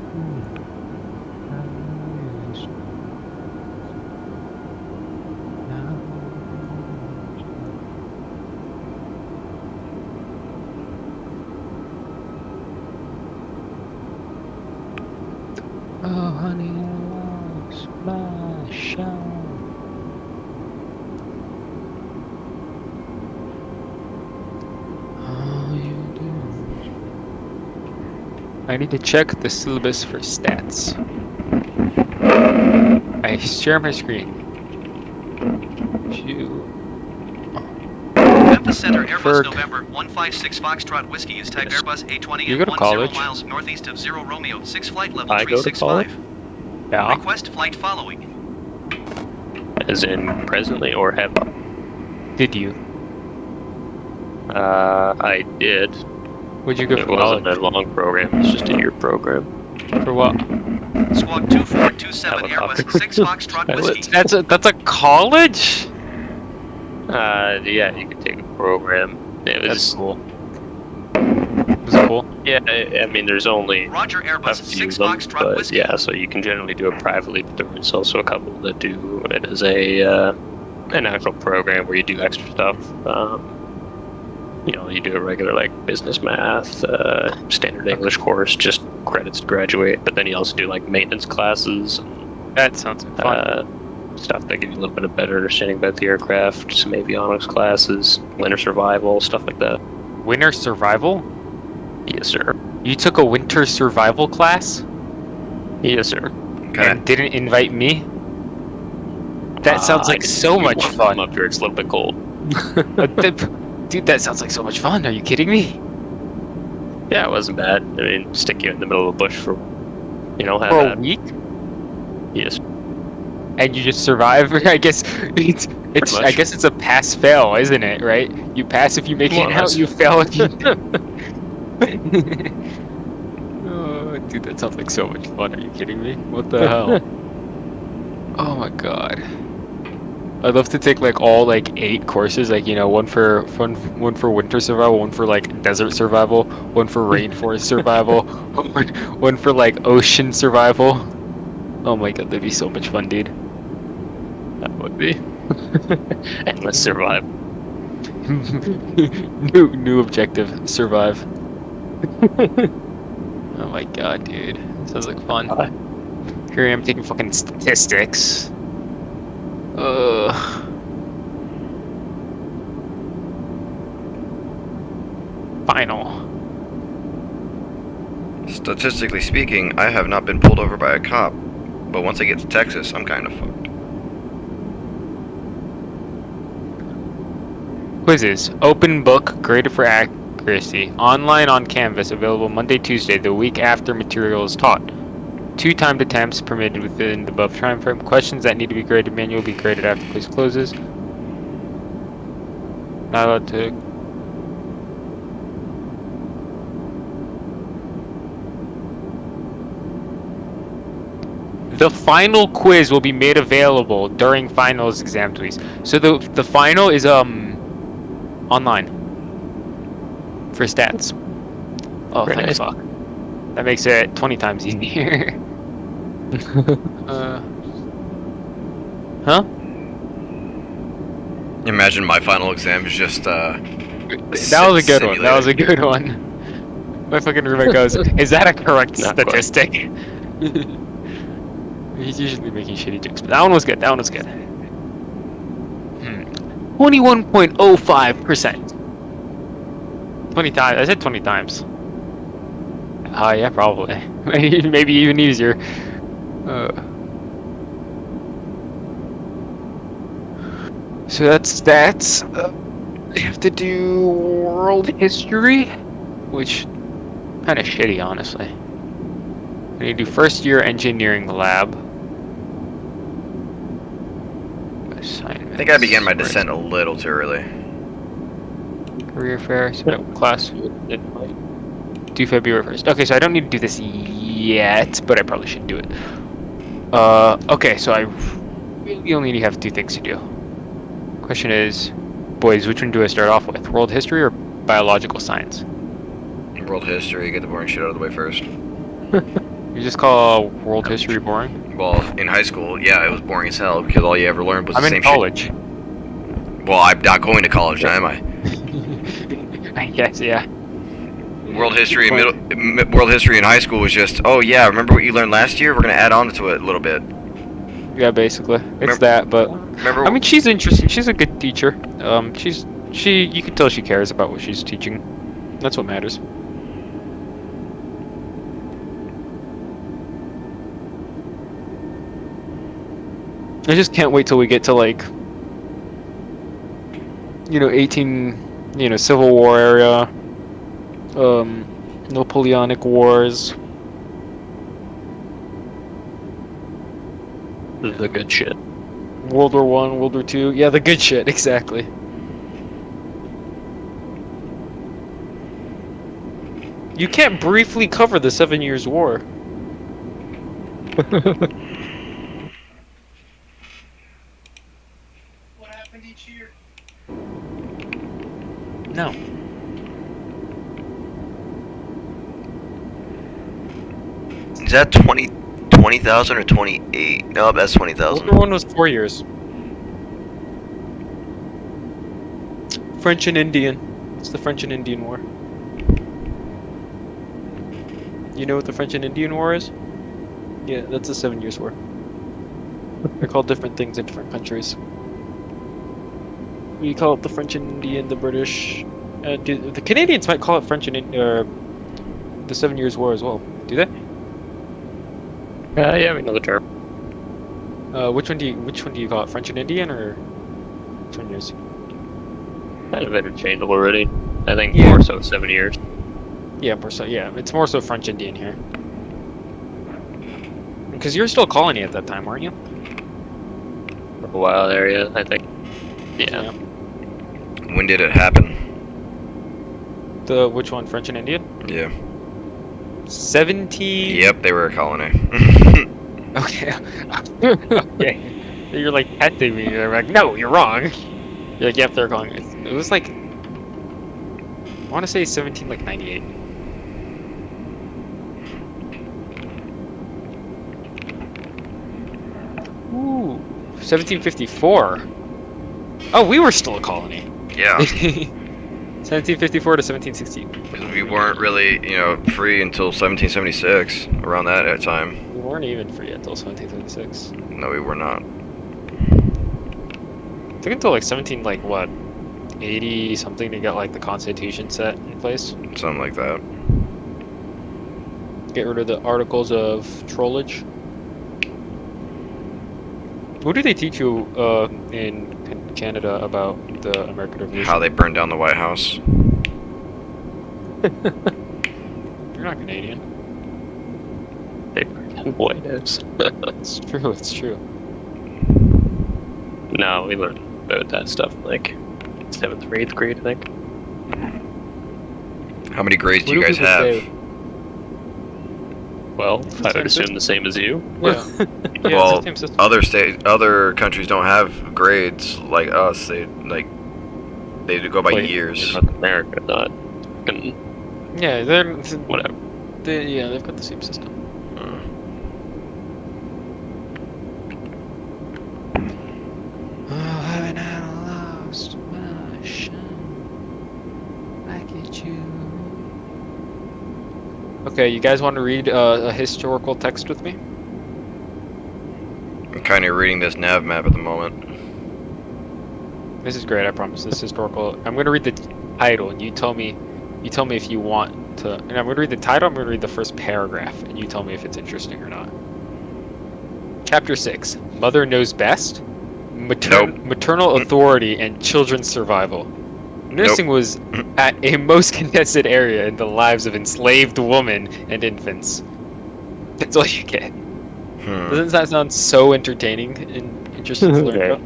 Oh, honey, I lost my shot. Oh, you do. I need to check the syllabus for stats. I share my screen. Memphis Center, Airbus Ferg. November 156 Foxtrot Whiskey is type Airbus A320 You and go to 10 college? miles northeast of 0 Romeo, 6 flight level I go to 365. Yeah. Request flight following. As in presently or have I? Did you? I did. Would you go It for wasn't college? a long program. It's just a year program. For what? Squawk 2427 Helicopter. Airbus 6 Foxtrot Whiskey. That's a college? Yeah, you could take a program. It was That's cool. Was it cool? Yeah, I mean, there's only Roger a Airbus few 6 of them, Foxtrot but Whiskey. yeah, so you can generally do it privately, but there's also a couple that do it as an actual program where you do extra stuff. You do a regular like business math, standard English course, just credits to graduate, but then you also do like maintenance classes, That sounds like fun. stuff that give you a little bit of better understanding about the aircraft, some avionics classes, winter survival, stuff like that. Winter survival? Yes, sir. You took a winter survival class Yes, sir. and didn't invite me? That sounds like so much fun. Up here, it's a little bit cold. Dude, that sounds like so much fun. Are you kidding me? Yeah, it wasn't bad. I mean, stick you in the middle of a bush for, have For a that. week? Yes. And you just survive? I guess it's Pretty I much. guess it's a pass-fail, isn't it? Right? You pass if you make More it or out. less. You fail if you. Oh, dude, that sounds like so much fun. Are you kidding me? What the hell? Oh my god. I'd love to take like all like 8 courses, like one for one for winter survival, one for like desert survival, one for rainforest survival, one for like ocean survival. Oh my god, that'd be so much fun, dude. That would be. Endless survive. new objective, survive. Oh my god, dude. Sounds like fun. Here I am taking fucking statistics. Final. Statistically speaking, I have not been pulled over by a cop, but once I get to Texas, I'm kind of fucked. Quizzes. Open book, graded for accuracy. Online on Canvas, available Monday, Tuesday, the week after material is taught. 2 timed attempts permitted within the above time frame. Questions that need to be graded manually will be graded after quiz closes. Not allowed to. The final quiz will be made available during finals exam weeks. So the final is online for stats. Oh, Very thank nice. fuck. That makes it 20 times easier. Huh? Imagine my final exam is just That was a good one. That was a good one. My fucking roommate goes, "Is that a correct Not quite. statistic?" He's usually making shitty jokes, but that one was good. That one was good. 21.05%. 20 times. I said 20 times. Yeah, probably. Maybe even easier. So that's stats. I have to do world history, which kind of shitty, honestly. I need to do first year engineering lab. Assignments. I think I began my descent a little too early. Career fair, submit class. Do February 1st. Okay, so I don't need to do this yet, but I probably should do it. Okay, so I really only have 2 things to do. Question is, boys, which one do I start off with? World history or biological science? World history, get the boring shit out of the way first. You just call world history boring? Well, in high school, yeah, it was boring as hell because all you ever learned was the I'm same in college. shit. Well, I'm not going to college now, am I? I guess, yeah. World history in high school was just, oh yeah, remember what you learned last year? We're gonna add on to it a little bit. Yeah, basically. It's that, but Remember? I mean, she's interesting. She's a good teacher. You can tell she cares about what she's teaching. That's what matters. I just can't wait till we get to like 18, Civil War era, Napoleonic Wars. The good shit. World War One, World War Two. Yeah, the good shit, exactly. You can't briefly cover the 7 Years' War. What happened each year? No. Is that 20,000 or 28? No, that's 20,000. World War One was 4 years. French and Indian. It's the French and Indian War. You know what the French and Indian War is? Yeah, that's the 7 Years' War. They're called different things in different countries. We call it the French and Indian, the British. The Canadians might call it French and the 7 Years' War as well. Do they? Yeah, we know the term. Which one do you call it? French and Indian or which one yours? Kind of interchangeable already. I think Yeah. more so 7 years. Yeah, more so. Yeah, it's more so French Indian here. Because you're still a colony at that time, weren't you? For a while there, yeah, I think. Yeah. When did it happen? The which one? French and Indian? Yeah. 17. Yep, they were a colony. Okay. Okay. You're like testing me. You're like, no, you're wrong. You're like, yep, they're calling it. It was like, I want to say 17, like 98. Ooh, 1754. Oh, we were still a colony. Yeah. 1754 to 1760. Because we weren't really, free until 1776, around that time. We weren't even free until 1776. No, we were not. I think until like 17, like what, 80 something to get like the Constitution set in place. Something like that. Get rid of the articles of trollage. What do they teach you in Canada about the American Revolution? How they burned down the White House. You're not Canadian. They White House. It's true. It's true. No, we learned about that stuff in, like 7th or 8th grade, I think. How many grades do What you guys people have? say? Well, I Same would assume the same as you. Yeah. Yeah, Well, it's the same system. other countries don't have grades like us. They go by Wait, years. North America, not fucking Yeah, they're whatever. yeah, they've got the same system. Oh, haven't I lost my shine? Back at you. Okay, you guys want to read a historical text with me? I'm kind of reading this nav map at the moment. This is great. I promise. This is historical. I'm gonna read the title, and you tell me if you want to. And I'm gonna read the title. I'm gonna read the first paragraph, and you tell me if it's interesting or not. Chapter 6: Mother Knows Best. Maternal authority and children's survival. Nursing was at a most contested area in the lives of enslaved women and infants. That's all you get. Doesn't that sound so entertaining and interesting to learn Okay. about?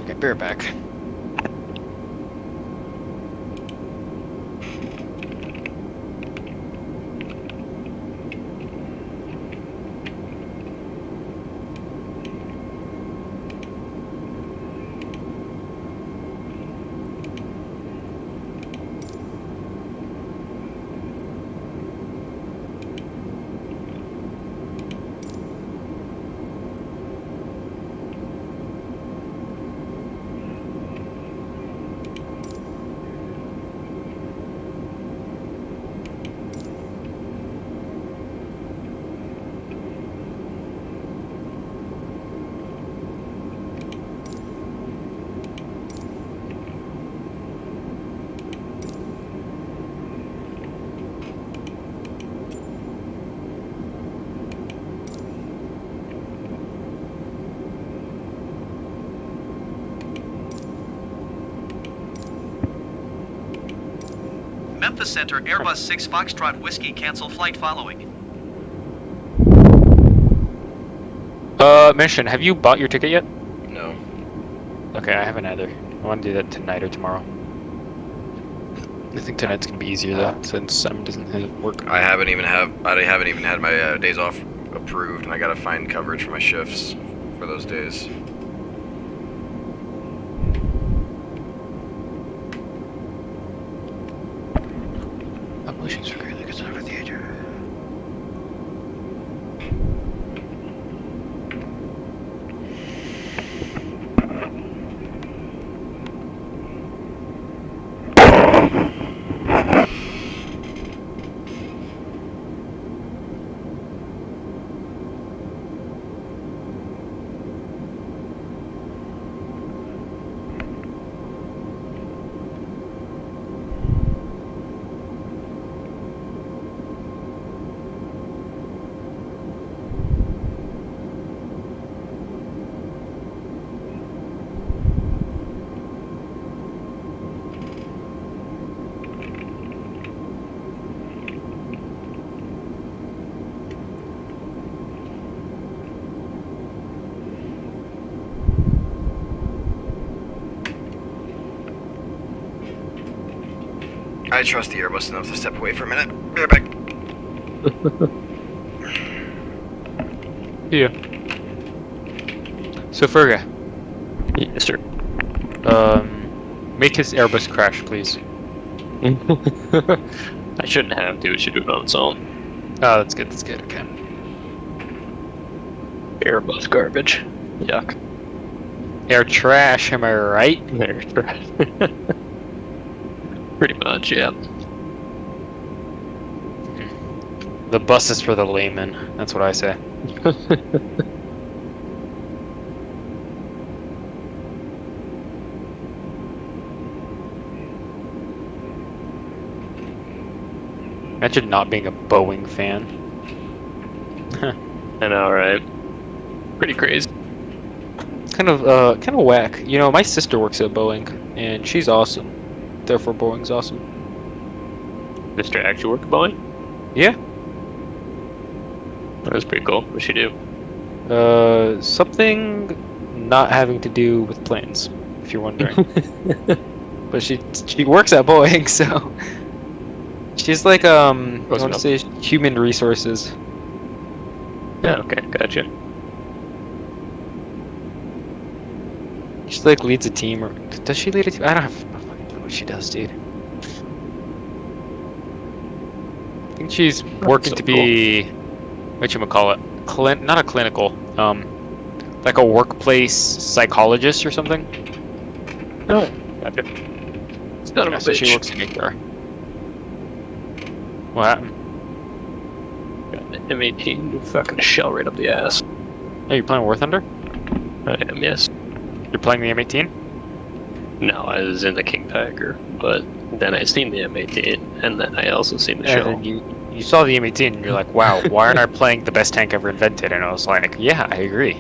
Okay, bear back. Memphis Center, Airbus 6 Foxtrot Whiskey, cancel flight following. Mission, have you bought your ticket yet? No. Okay, I haven't either. I want to do that tonight or tomorrow. I think tonight's gonna be easier though, since Sam doesn't have work. I haven't even had my days off approved, and I gotta find coverage for my shifts for those days. Emotions are greatly concerned with the age. I trust the Airbus enough to step away for a minute. Be right back. Yeah. So Ferga, Yes, sir. make his Airbus crash, please. I shouldn't have to. It should do it on its own. Oh, that's good. That's good. Okay. Airbus garbage. Yuck. Air trash. Am I right? There's pretty much, yeah. The bus is for the layman. That's what I say. Imagine not being a Boeing fan. I know, right? Pretty crazy. Kind of whack. You know, my sister works at Boeing, and she's awesome. Therefore, Boeing's awesome. Mr. actually work at Boeing? Yeah. That was pretty cool. What'd she do? Something not having to do with planes, if you're wondering. But she works at Boeing, so she's like I want to say human resources. Yeah, okay, gotcha. She like leads a team, or does she lead a team? I don't have no fucking clue what she does, dude. I think she's working so to be whatchamacallit, not a clinical, like a workplace psychologist or something. Oh, gotcha. It's not Yeah, a so bitch. she works in HR. What happened? Got an M18 fucking shell right up the ass. Are you playing War Thunder? I am, yes. You're playing the M18? No, I was in the King Tiger, but then I seen the M18, and then I also seen the And shell. then you saw the M18 and you're like, wow, why aren't I playing the best tank ever invented? And I was like, yeah, I agree.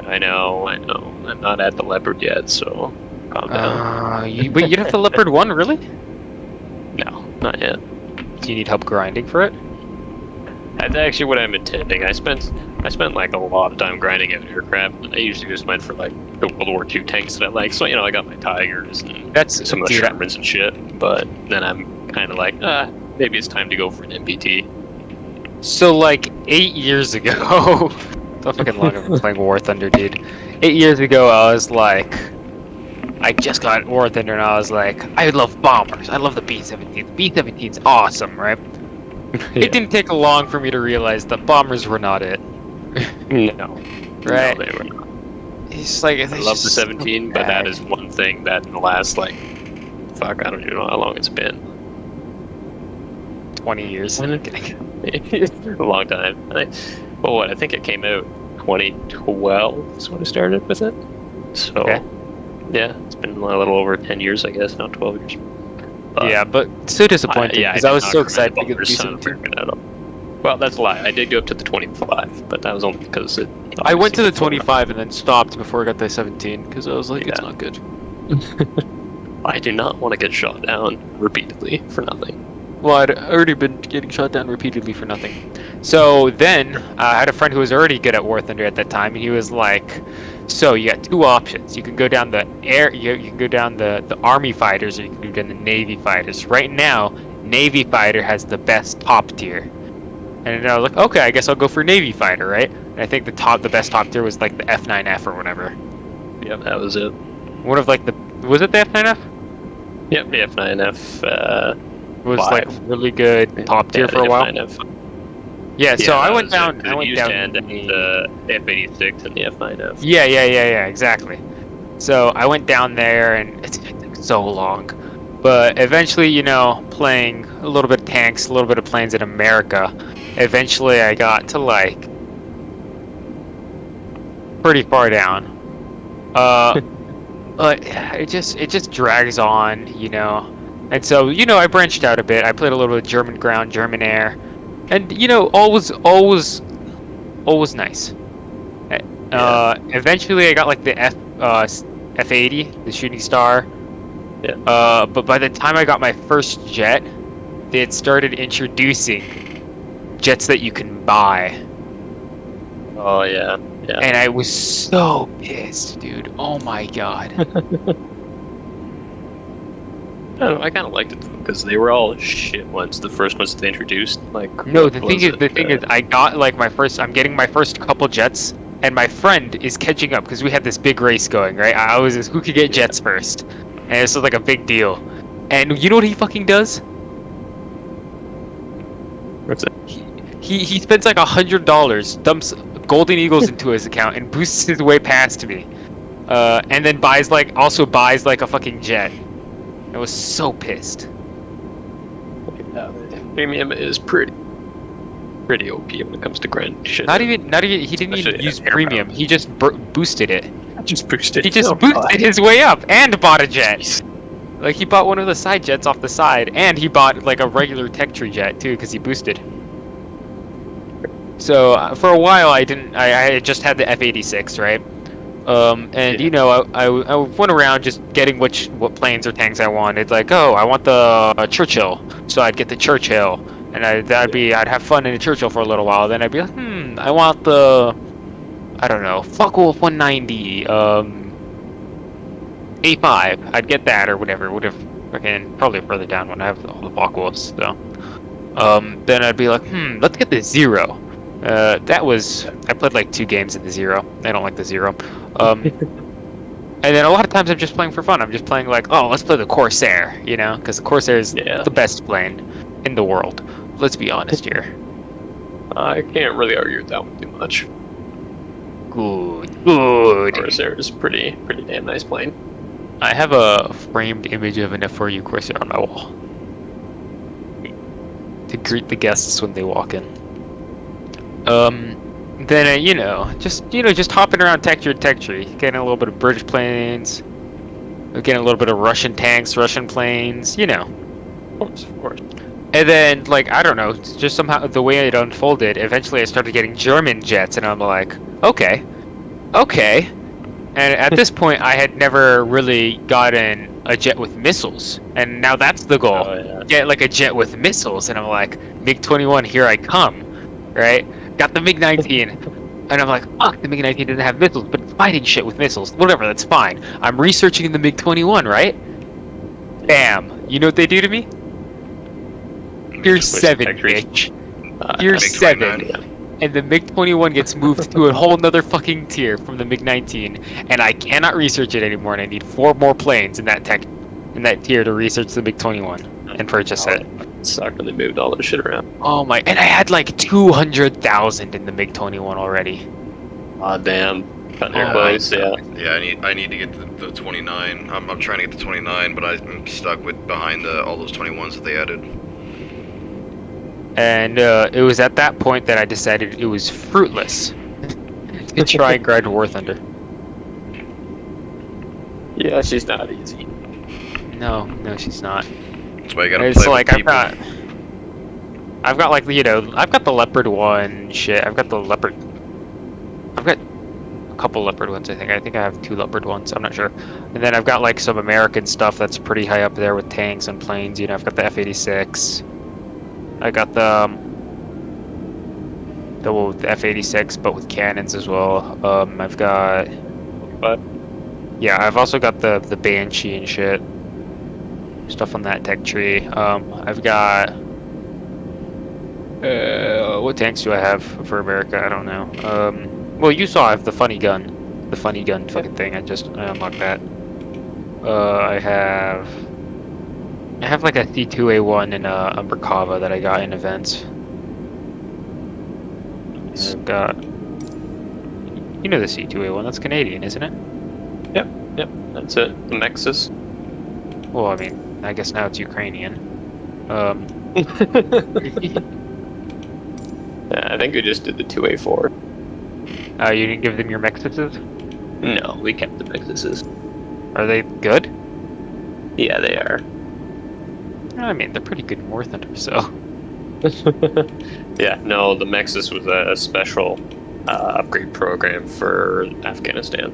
I know. I'm not at the Leopard yet, so calm down. Wait, you have the Leopard 1, really? No, not yet. Do you need help grinding for it? That's actually what I'm intending. I spent like a lot of time grinding out aircraft. I usually just went for like the World War II tanks that I like. So I got my Tigers and That's some of the dude, Shermans and shit. But then I'm kind of like, maybe it's time to go for an MBT. So like 8 years ago, how fucking long I've been playing War Thunder, dude. 8 years ago, I was like, I just got War Thunder, and I was like, I love bombers. I love the B-17. The B-17's awesome, right? Yeah. It didn't take long for me to realize that bombers were not it. No, Right. No, they were not. It's like I love the 17, but that is one thing that in the last I don't even know how long it's been. 20 years. A long time. I think it came out 2012 is when I started with it. So, Okay. yeah, it's been a little over 10 years, I guess, not 12 years. Yeah, but so disappointing because I was so excited to get the bombers on B-17. American at all. Well, that's a lie. I did go up to the 25, but that was only because it. I went to the obviously 25 and then stopped before I got the 17 because I was like, it's Yeah. not good. I do not want to get shot down repeatedly for nothing. Well, I'd already been getting shot down repeatedly for nothing. So then I had a friend who was already good at War Thunder at that time, and he was like, "So you got two options. You can go down the air. You can go down the Army fighters, or you can go down the Navy fighters. Right now, Navy fighter has the best top tier." And I was like, "Okay, I guess I'll go for Navy fighter, right?" And I think the best top tier was like the F9F or whatever. Yep, that was it. One of like was it the F9F? Yep, the F9F. Was Five. like really good top tier Yeah, for a the while. F9F. Yeah, so Yeah, I that went was down. it. I went Used down. to end at the F86 and the F9F. Yeah, exactly. So I went down there, and it took so long. But eventually, playing a little bit of tanks, a little bit of planes in America, eventually I got to like pretty far down. But it just drags on, And so, I branched out a bit. I played a little bit of German ground, German air, and always nice. Eventually, I got like the F80, the Shooting Star. Yeah. But by the time I got my first jet, they had started introducing jets that you can buy, Oh yeah, yeah. and I was so pissed, dude. Oh my god. I don't know, I kind of liked it because they were all shit ones. The first ones they introduced, like No, what the was thing is, I got like I'm getting my first couple jets, and my friend is catching up because we had this big race going, right? I was just, who could get jets first, and this was like a big deal. And you know what he fucking does? What's it? He spends like $100, dumps golden eagles into his account, and boosts his way past me, and then also buys like a fucking jet. I was so pissed. Premium is pretty OP when it comes to grind shit. Not even. He didn't even use premium. He just boosted it. Just boosted. He just boosted his way up and bought a jet. Like he bought one of the side jets off the side, and he bought like a regular tech tree jet too because he boosted. So for a while I didn't. I just had the F-86, right? And you know, I went around just getting what planes or tanks I wanted. Like, oh, I want the Churchill, so I'd get the Churchill, and I'd have fun in the Churchill for a little while. Then I'd be like, I want the, I don't know, Focke-Wulf 190, A5. I'd get that or whatever. Again, probably further down when I have all the Focke-Wulfs. So, then I'd be like, let's get the Zero. I played like 2 games in the Zero. I don't like the Zero. And then a lot of times I'm just playing for fun. I'm just playing like, oh, let's play the Corsair, you know, because the Corsair is the best plane in the world. Let's be honest here. I can't really argue with that one too much. Good. Corsair is pretty damn nice plane. I have a framed image of an F4U Corsair on my wall to greet the guests when they walk in. Then just hopping around tech tree, getting a little bit of British planes, getting a little bit of Russian tanks, Russian planes, you know. Of course. And then, like, I don't know, just somehow the way it unfolded, eventually I started getting German jets, and I'm like, okay. And at this point, I had never really gotten a jet with missiles, and now that's the goal. Oh, yeah. Get like a jet with missiles, and I'm like, MiG-21, here I come, right? Got the MiG-19, and I'm like, fuck, the MiG-19 didn't have missiles, but it's fighting shit with missiles. Whatever, that's fine. I'm researching the MiG-21, right? Bam. You know what they do to me? Here's 7, bitch. Here's 7. And the MiG-21 gets moved to a whole nother fucking tier from the MiG-19, and I cannot research it anymore, and I need 4 more planes in that tier to research the MiG-21 and purchase it. Sucked when they moved all this shit around. Oh my, and I had like 200,000 in the MiG-21 already. Aw, damn. Cutting your close, yeah. Yeah, I need to get the 29. I'm trying to get the 29, but I'm stuck behind all those 21s that they added. And it was at that point that I decided it was fruitless to try and grind War Thunder. Yeah, she's not easy. No, she's not. That's why you gotta It's play like with people. I've got like, you know, I've got the Leopard 1 shit. I've got a couple Leopard 1s, I think. I think I have 2 Leopard 1s, I'm not sure. And then I've got like some American stuff that's pretty high up there with tanks and planes. You know, I've got the F-86. I got the F-86, but with cannons as well. I've got, But yeah, I've also got the Banshee and shit. Stuff on that tech tree. I've got, what tanks do I have for America? I don't know. Well, you saw I have the funny gun fucking thing. I unlocked that. I have like a C2A1 and a Merkava that I got in events. I've got, you know, the C2A1. That's Canadian, isn't it? Yep, that's it. The Nexus. Well, I mean, I guess now it's Ukrainian. Yeah, I think we just did the 2A4. You didn't give them your Mexuses? No, we kept the Nexuses. Are they good? Yeah, they are. I mean, they're pretty good in War Thunder, so. Yeah, no, the Nexus was a special upgrade program for Afghanistan.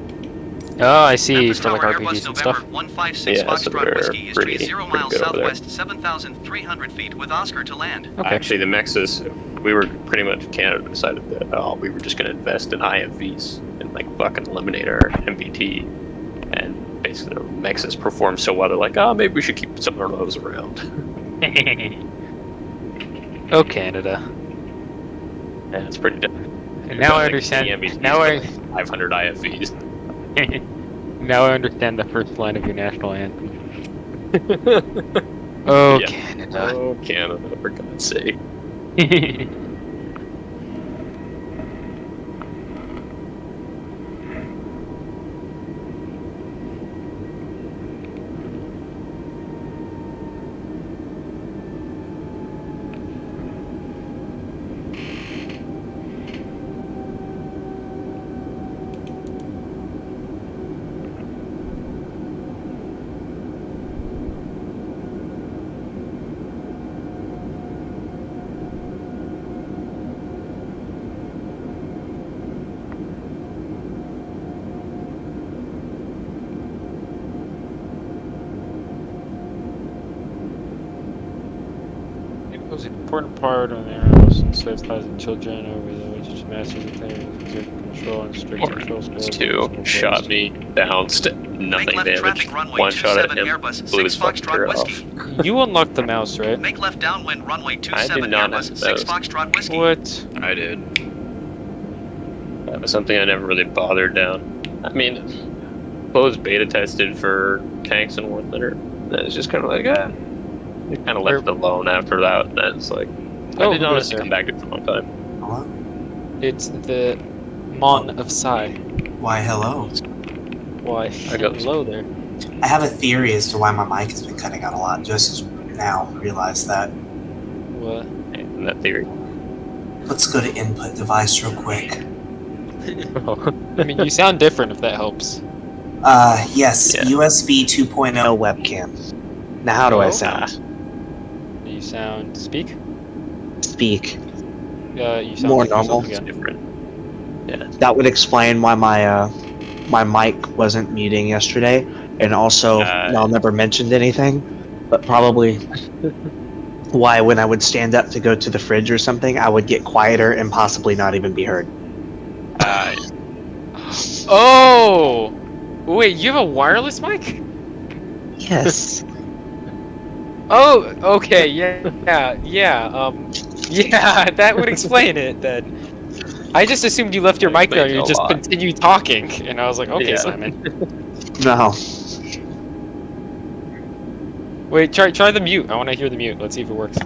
Oh, I see. Memphis For like Tower, RPGs Airbus and stuff. November 156 Yeah, so Foxtrot they're Whiskey is tree pretty 0 miles good over there. southwest, 7,300 feet with Oscar to land. Okay. Actually, the Nexus, we were pretty much, Canada decided that we were just going to invest in IFVs and like fucking eliminate our MBT and nice. Mexas perform so well. They're like, oh, maybe we should keep some of those around. Oh, Canada. Yeah, it's pretty dumb. And now I understand. Now I 500 IFVs. now I understand the first line of your national anthem. Oh, Yeah. Canada. Oh, Canada, for God's sake. It was an important part of the Airbus and slave ties and children over the which is massive control and strict control Those two shot me, bounced, nothing left damage. traffic runway One shot at 27 him, Airbus, blew 6 his fucking Foxtrot turret off. Whiskey. You unlocked the mouse, right? Make left downwind runway I did 27 not Airbus, have 6 those. Foxtrot Whiskey. What? I did. That was something I never really bothered down. I mean, closed beta tested for tanks and warfighter. And it's just kind of like, we kind of left it alone after that. And then it's like, I Oh, didn't who is honestly there? come back to it for a long time. Hello? It's the Mon of Psy. Why, hello. Why? I got- Hello there. I have a theory as to why my mic has been cutting out a lot. Just now realized that. What? And that theory. Let's go to input device real quick. I mean, you sound different if that helps. Yes, Yeah. USB 2.0 webcam. Now how do I Oh. sound? You sound speak. Speak. You sound More like yourself normal. It's again. different. That would explain why my mic wasn't muting yesterday, and also I'll never mentioned anything, but probably why when I would stand up to go to the fridge or something, I would get quieter and possibly not even be heard. Oh! Wait, you have a wireless mic? Yes. Oh, okay, yeah, yeah, that would explain it then. I just assumed you left your mic there and you Explains a just lot. continue talking, and I was like, okay, Yeah. Simon. No. Wait, try the mute. I want to hear the mute. Let's see if it works.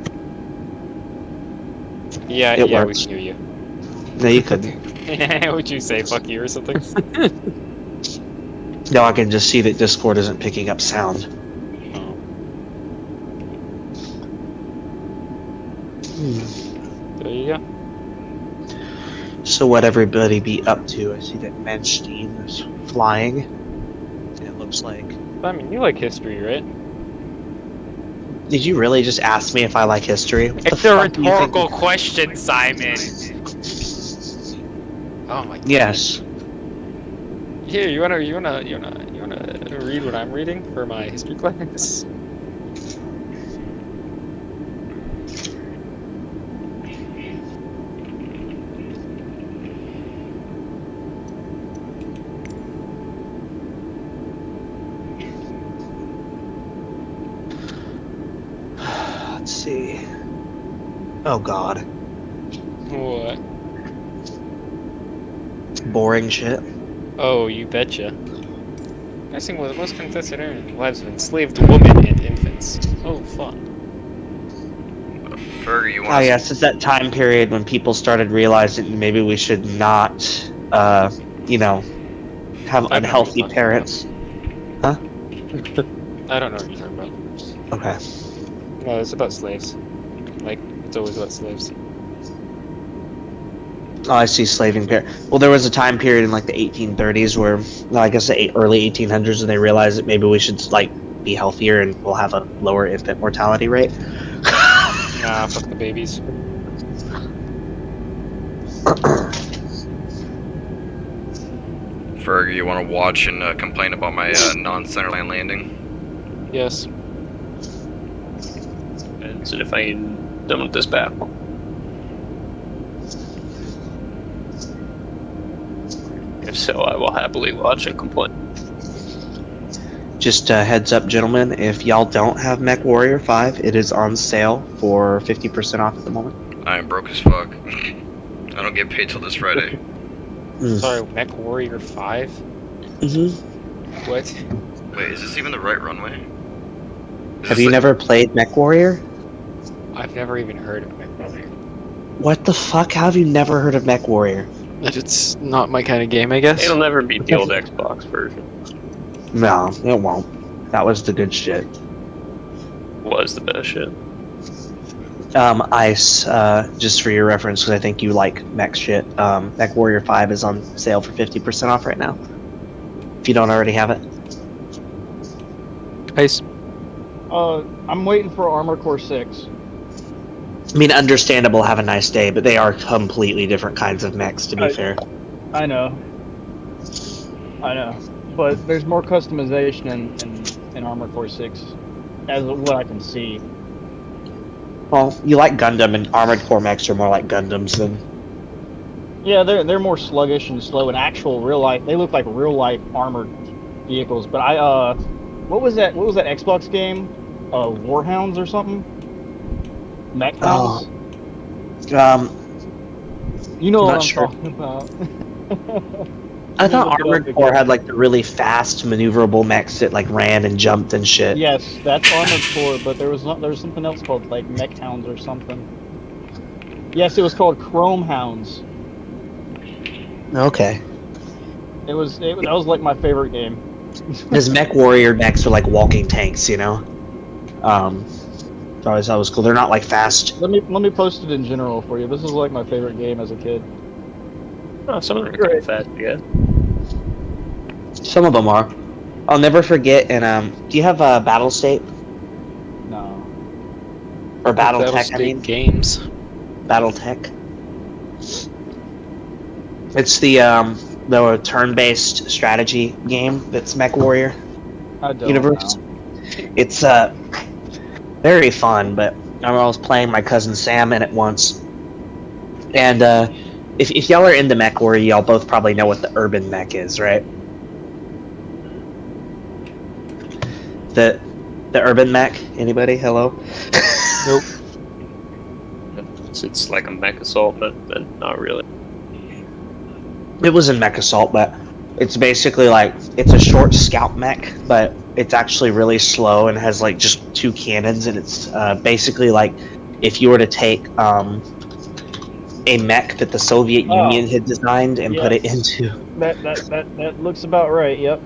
Yeah, It yeah, works. we can hear you. No, you couldn't. Would you say fuck you or something? No, I can just see that Discord isn't picking up sound. Oh. There you go. So what everybody be up to? I see that Manstein is flying. It looks like. Simon, you like history, right? Did you really just ask me if I like history? What the It's a fuck do you think- rhetorical question, Simon. Oh my god. Yes. Here, you wanna read what I'm reading for my history class? Let's see. Oh god. What? Boring shit. Oh, you betcha. Nursing was the most contested area in the lives of enslaved women and infants. Oh, fun. Fergie, you Oh want yes, it's that time period when people started realizing maybe we should not, you know, have I don't know what unhealthy you're talking parents. I don't know what you're talking about. Okay. No, it's about slaves. Like, it's always about slaves. Oh, I see slaving parents. Well, there was a time period in like the 1830s where, well, I guess the early 1800s, and they realized that maybe we should like be healthier and we'll have a lower infant mortality rate. Nah, fuck the babies. Fergie, you want to watch and complain about my non-centerline landing? Yes. And so if I am done with this battle. If so, I will happily watch and complain. just a heads up, gentlemen, if y'all don't have Mech Warrior 5, it is on sale for 50% off at the moment. I am broke as fuck. I don't get paid till this Friday. Sorry, Mech Warrior 5? Mm-hmm. What? Wait, is this even the right runway? Have you never played Mech Warrior? I've never even heard of Mech Warrior. What the fuck? How have you never heard of Mech Warrior? It's not my kind of game, I guess. It'll never beat the old Xbox version. No, it won't. That was the good shit. Was the best shit. Ice, just for your reference, because I think you like mech shit, Mech Warrior 5 is on sale for 50% off right now. If you don't already have it. Nice. I'm waiting for Armor Core 6. I mean, understandable, have a nice day, but they are completely different kinds of mechs, to be fair. I know. But there's more customization in Armor Core 6, as what I can see. Well, you like Gundam, and Armored Core mechs are more like Gundams than... Yeah, they're more sluggish and slow, and actual real life. They look like real life armored vehicles. But what was that Xbox game? Warhounds or something? Mech Hounds? You know what I'm talking about. I thought Armored Core had like the really fast, maneuverable mechs that like ran and jumped and shit. Yes, that's Armored Core, but there was something else called like Mech Hounds or something. Yes, it was called Chrome Hounds. Okay. That was like my favorite game. Because Mech Warrior mechs are like walking tanks, you know? So I always thought it was cool. They're not like fast. Let me post it in general for you. This is like my favorite game as a kid. Oh, some of them are kind of fast, yeah. Some of them are. I'll never forget, and do you have Battle State? No. Or Battletech, I mean? Games. Battletech. It's the turn-based strategy game that's Mech Warrior I don't universe. know. It's very fun, but I was playing my cousin Sam in it once, and if y'all are into Mech Warrior, y'all both probably know what the urban mech is, right? The urban mech. Anybody? Hello. Nope. It's like a mech assault, but not really. It was in Mech Assault, but it's basically like it's a short scout mech, but it's actually really slow and has like just 2 cannons, and it's basically like if you were to take a mech that the Soviet Union had designed and put it into. That looks about right. Yep.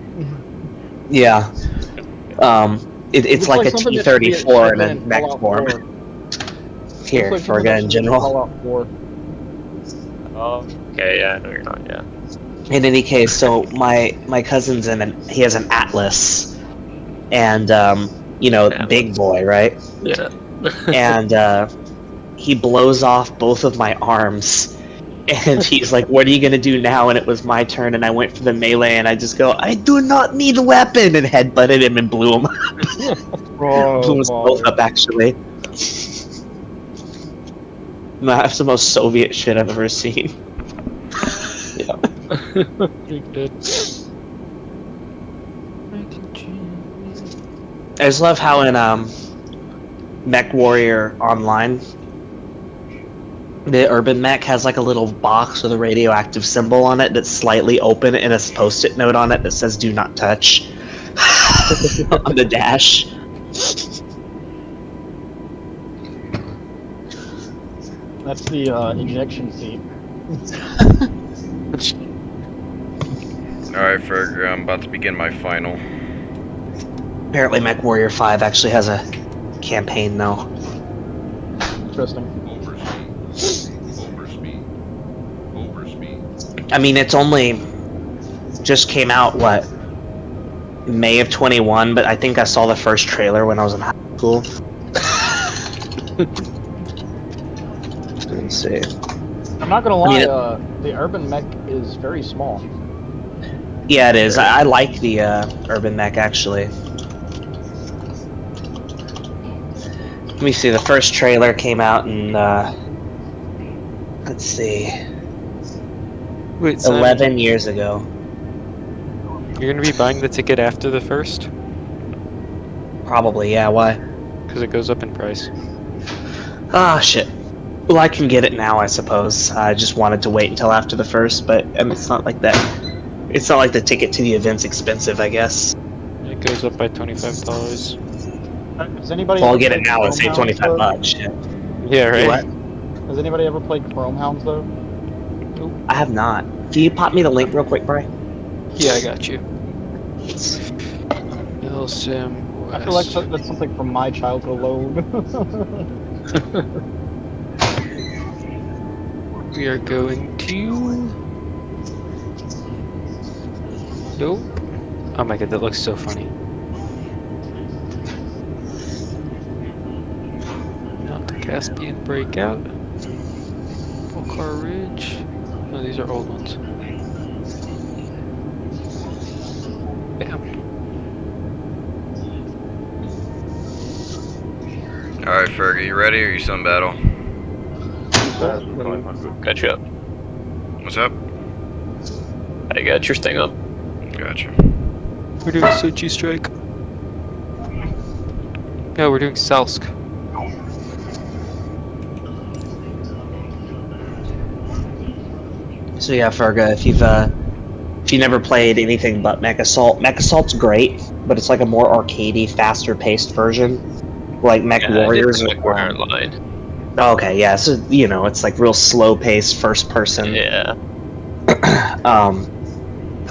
Yeah. It's like a T-34 in a mech form. Here, like for gun in general. Oh, okay, yeah, no, you're not, yeah. In any case, so my cousin's he has an Atlas, and you know, Atlas. big boy, right? Yeah. And he blows off both of my arms, and he's like, "What are you gonna do now?" And it was my turn, and I went for the melee, and I just go, "I do not need a weapon," and headbutted him and blew him up. Blew us both up, actually. That's the most Soviet shit I've ever seen. Yeah. I just love how in Mech Warrior Online, the urban mech has like a little box with a radioactive symbol on it that's slightly open and a post-it note on it that says "Do not touch" on the dash. That's the ejection seat. Alright, Ferg, I'm about to begin my final. Apparently Mech Warrior 5 actually has a campaign now. Interesting. I mean, it's only just came out, what, May of 21, but I think I saw the first trailer when I was in high school. Let's see. I'm not gonna lie, the urban mech is very small. Yeah, it is. I like the urban mech, actually. Let me see, the first trailer came out in, let's see, Wait, 11 years ago. You're gonna be buying the ticket after the first? Probably, yeah. Why? Because it goes up in price. Ah, shit. Well, I can get it now, I suppose. I just wanted to wait until after the first, but it's not like that. It's not like the ticket to the event's expensive, I guess. It goes up by $25. Has anybody Well, I'll ever get it played now and Chrome save Hounds, 25 though? bucks. Yeah. Yeah, You right? what? Has anybody ever played Chrome Hounds, though? I have not. Can you pop me the link real quick, Bri? Yeah, I got you. Sim I feel like West. that's something from my childhood alone. We are going to... Nope. Oh my god, that looks so funny. Not the Caspian Breakout. Car Ridge. No, these are old ones. Bam. Alright, Fergie, you ready or are you still in battle? Got you up. What's up? I got your thing up. Gotcha. We're doing Sochi Strike. No, we're doing Salsk. So yeah, Ferga, if you never played anything but Mech Assault's great, but it's like a more arcadey, faster-paced version. Like Mech Warriors. Mech Warrior Online. Okay, yeah, so you know, it's like real slow-paced, first-person. Yeah.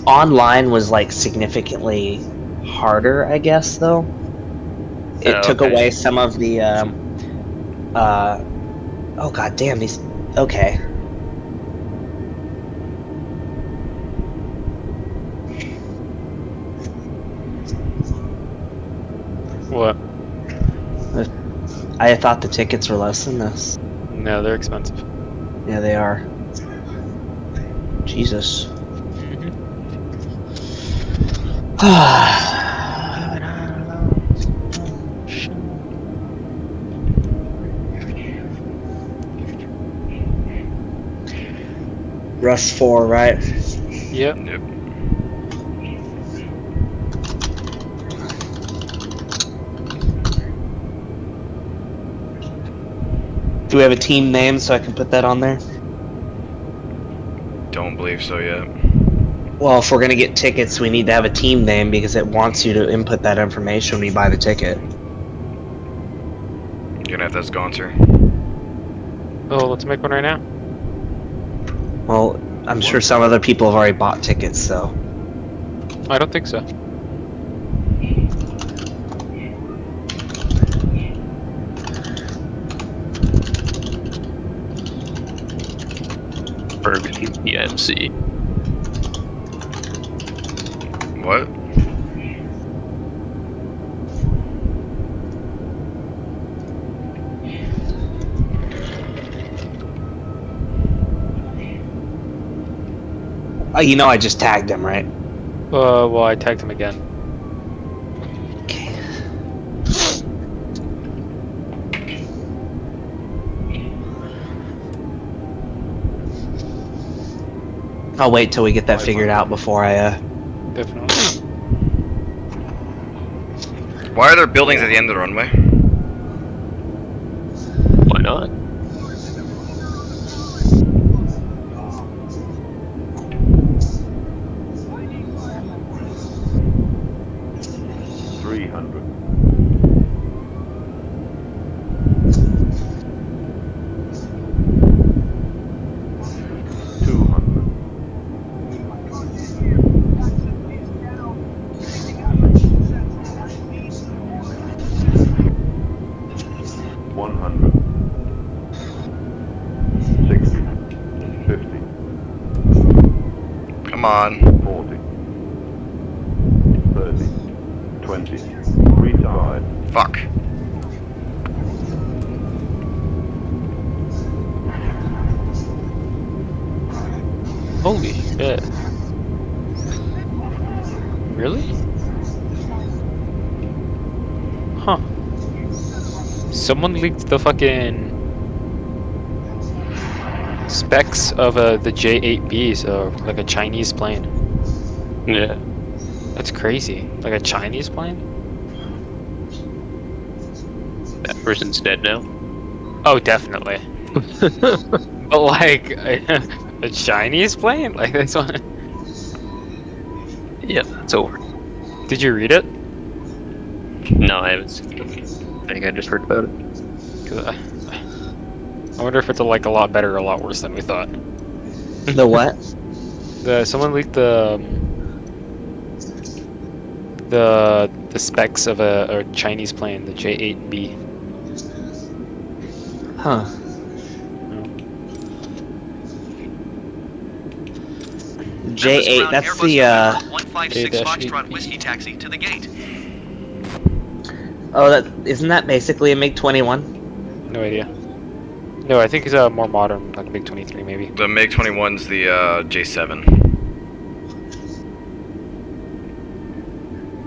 Online was like significantly harder, I guess, though. It took away some of the oh god damn these. Okay. What? I thought the tickets were less than this. No, they're expensive. Yeah, they are. Jesus. Rush 4, right? Yep. Yep. Do we have a team name so I can put that on there? Don't believe so yet. Well, if we're gonna get tickets, we need to have a team name because it wants you to input that information when you buy the ticket. You're gonna have that sponsor. Oh, let's make one right now. Well, I'm sure some other people have already bought tickets, so. I don't think so. Burgundy PMC. What? Oh, you know I just tagged him, right? Well, I tagged him again. Okay. I'll wait till we get that figured out before I, Definitely. Why are there buildings at the end of the runway? Why not? Come on. 40, 30, 20, retard. Fuck. Holy shit. Really? Huh. Someone leaked the fucking specs of the J-8B, so like a Chinese plane. Yeah. That's crazy. Like a Chinese plane? person's dead now. Oh, definitely. But like a Chinese plane, like this one. Yeah, it's over. Did you read it? No, I haven't seen it. I think I just heard about it. 'Cause, I wonder if it's like a lot better or a lot worse than we thought. The what? Someone leaked the specs of a Chinese plane, the J8B. Huh. J8, that's the, 156 Foxtrot A-8B. Whiskey Taxi to the gate. oh, isn't that basically a MiG-21? No idea. No, I think it's a more modern, like a MiG-23 maybe. The MiG-21's the J7.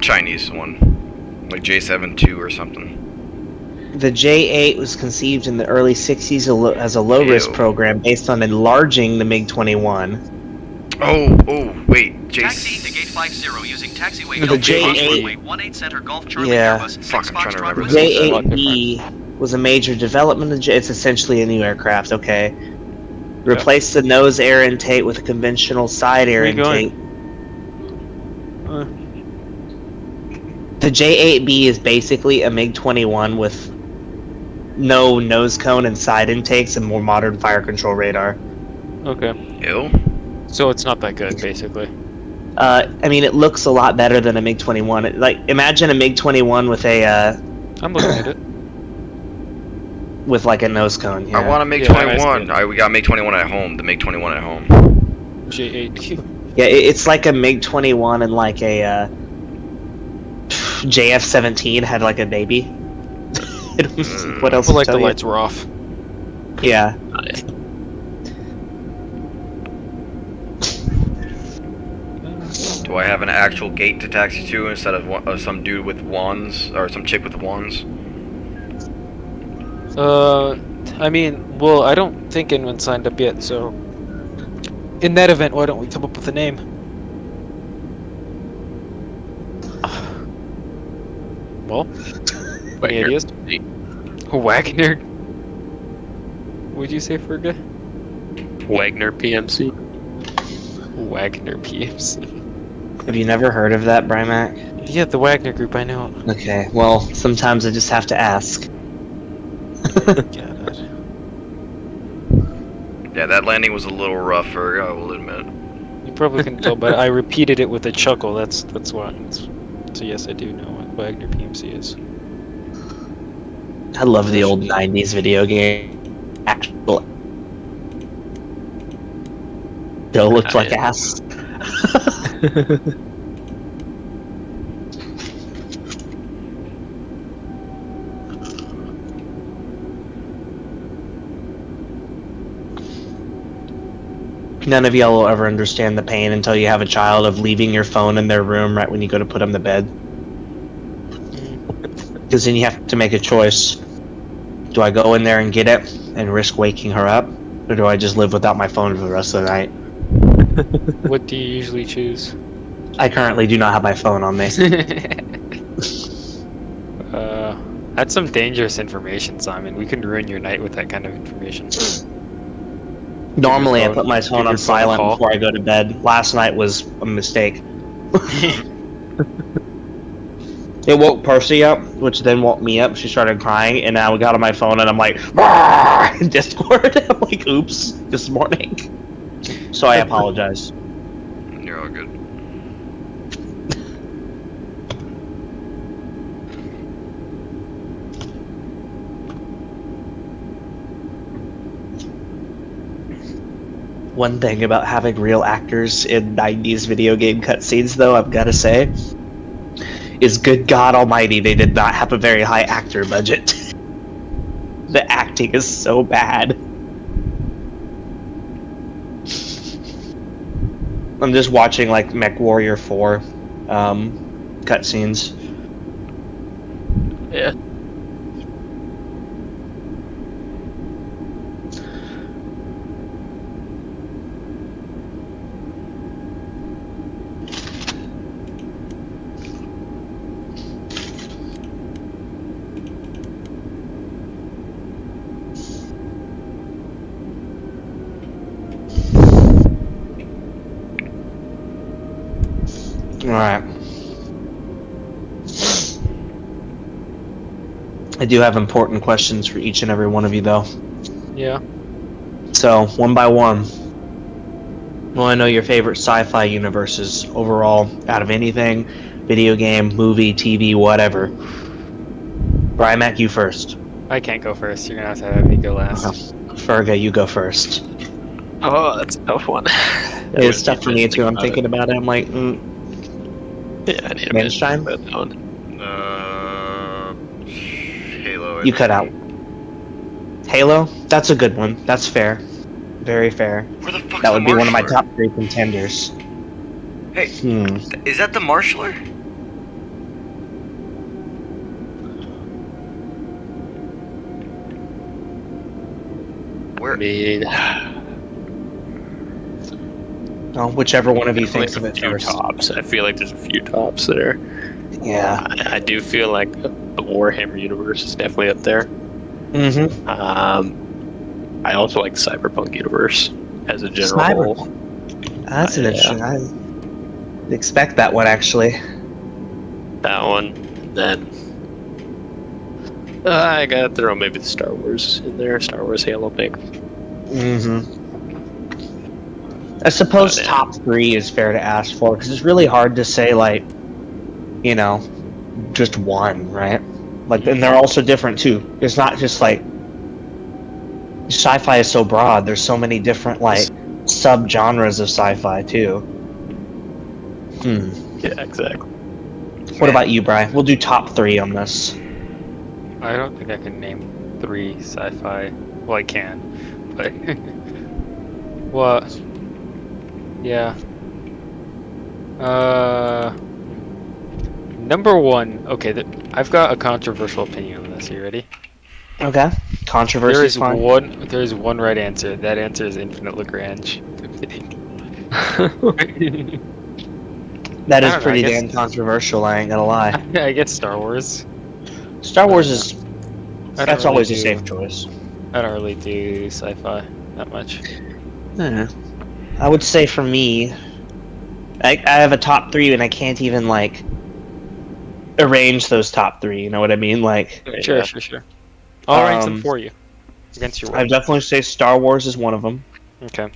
Chinese one. Like J7-2 or something. The J8 was conceived in the early 60s as a low-risk Ew. program based on enlarging the MiG-21. Oh, wait. Taxi to gate 50 using taxiway The Delta J8 Cross runway 18 Center Golf Charlie Yeah. Airbus 6 Fuck, I'm trying to Foxtrot remember Whiskey. J8B was a major development of it's essentially a new aircraft, okay. Replaced the nose air intake with a conventional side air Where you going? intake. The J8B is basically a MiG-21 with no nose cone and side intakes and more modern fire control radar. Okay. Ew. So it's not that good, basically. I mean, it looks a lot better than a MiG-21. Like, imagine a MiG-21 with a I'm looking at it. with like a nose cone. Yeah. I want a Yeah, MiG-21. I see. We got a MiG-21 at home. The MiG-21 at home. J8. Yeah, it's like a MiG-21 and like a JF-17 had like a baby. What else? I feel like to the tell you? lights were off. Yeah. Do I have an actual gate to taxi to instead of some dude with wands or some chick with wands? I mean, well, I don't think anyone signed up yet, so in that event, why don't we come up with a name? Well, any ideas? Wagner. What'd you say, Ferga? Wagner PMC. Wagner PMC. Have you never heard of that, Brymac? Yeah, the Wagner Group, I know. Okay, well, sometimes I just have to ask. God. Yeah, that landing was a little rougher, I will admit. You probably couldn't tell, but I repeated it with a chuckle. That's why. So yes, I do know what Wagner PMC is. I love the old 90s video game. Actual. Still looked like ass. None of y'all will ever understand the pain until you have a child of leaving your phone in their room right when you go to put them to bed. Because then you have to make a choice. Do I go in there and get it and risk waking her up? Or do I just live without my phone for the rest of the night? What do you usually choose? I currently do not have my phone on me. That's some dangerous information, Simon. We can ruin your night with that kind of information. Normally, I phone- put my give phone your on phone a silent call. before I go to bed. Last night was a mistake. It woke Percy up, which then woke me up. She started crying, and I got on my phone, and I'm like, "Rah!" in Discord. I'm like, oops, this morning. So I apologize. You're all good. One thing about having real actors in 90s video game cutscenes, though, I've got to say, is good God Almighty, they did not have a very high actor budget. The acting is so bad. I'm just watching like MechWarrior 4 cutscenes. Yeah. Alright. I do have important questions for each and every one of you, though. Yeah. So, one by one. Well, I know your favorite sci-fi universes overall, out of anything, video game, movie, TV, whatever. Brian Mac, you first. I can't go first. You're gonna have to have me go last. Ferga, you go first. Oh, that's a tough one. It's tough for me too. I'm thinking about it. I'm like, Yeah, I need a Man's time? minute to think about that one. Halo. You cut out. Halo? That's a good one. That's fair. Very fair. Where the fuck's That would the be one of my Marshaller? top 3 contenders. Hey, is that the Marshaller? Where? I mean, Oh, whichever one of you thinks of a it few first. tops. I feel like there's a few tops there. Yeah. I do feel like the Warhammer universe is definitely up there. Mm-hmm. I also like the Cyberpunk universe as a general whole. That's an Yeah. interesting. I didn't expect that one, actually. That one. Then I gotta throw maybe the Star Wars in there. Star Wars Halo pick. Mm-hmm. I suppose Yeah. top 3 is fair to ask for, because it's really hard to say, like, you know, just one, right? Like, and they're also different, too. It's not just, like, sci-fi is so broad. There's so many different, like, sub-genres of sci-fi, too. Yeah, exactly. What about you, Brian? We'll do top 3 on this. I don't think I can name 3 sci-fi. Well, I can, but what? Yeah. Number 1. Okay, I've got a controversial opinion on this. Are you ready? Okay. Controversy There is is fine. There is one right answer. That answer is infinite Lagrange. I'm kidding. That I is don't know, pretty I guess- damn controversial, I ain't gonna lie. I guess Star Wars. Star Wars is... I don't That's really always a do- safe choice. I don't really do sci-fi that much. I would say for me, I have a top 3 and I can't even, like, arrange those top 3, you know what I mean? Like, Sure, sure. I'll rank them Um, for you. Against your I'd will. definitely say Star Wars is one of them. Okay.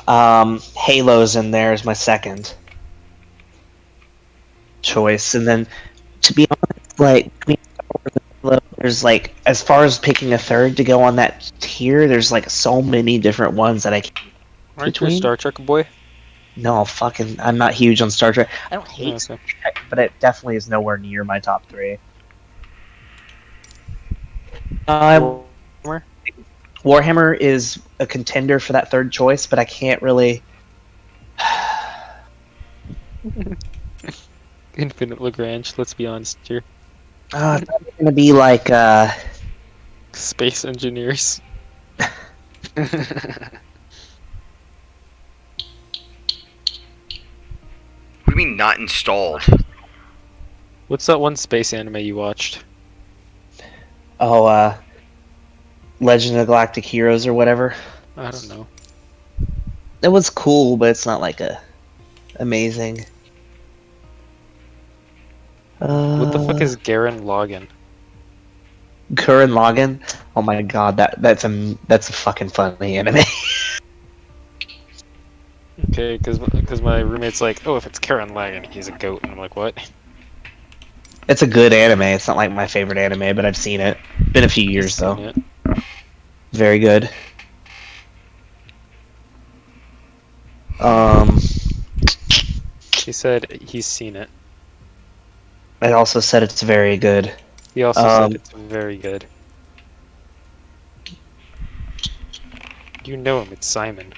Halo's in there is my second choice, and then, to be honest, like, between Star Wars and Halo, there's, like, as far as picking a third to go on that tier, there's, like, so many different ones that I can't... Aren't you a Between- Star Trek boy? No, fucking, I'm not huge on Star Trek. I don't hate Okay. Star Trek, but it definitely is nowhere near my top 3. Warhammer is a contender for that third choice, but I can't really... Infinite Lagrange, let's be honest here. It's probably gonna be like, Space engineers. What do you mean not installed? What's that one space anime you watched? Legend of Galactic Heroes or whatever. I don't know. It was cool, but it's not like amazing. What the fuck is Garen Logan? Gurren Lagann? Oh my god, that's a fucking funny anime. Okay, because my roommate's like, oh, if it's Garen Lagann, he's a goat, and I'm like, what? It's a good anime. It's not like my favorite anime, but I've seen it. Been a few years though. Seen it. Very good. He said he's seen it. I also said it's very good. He also said it's very good. You know him, it's Simon.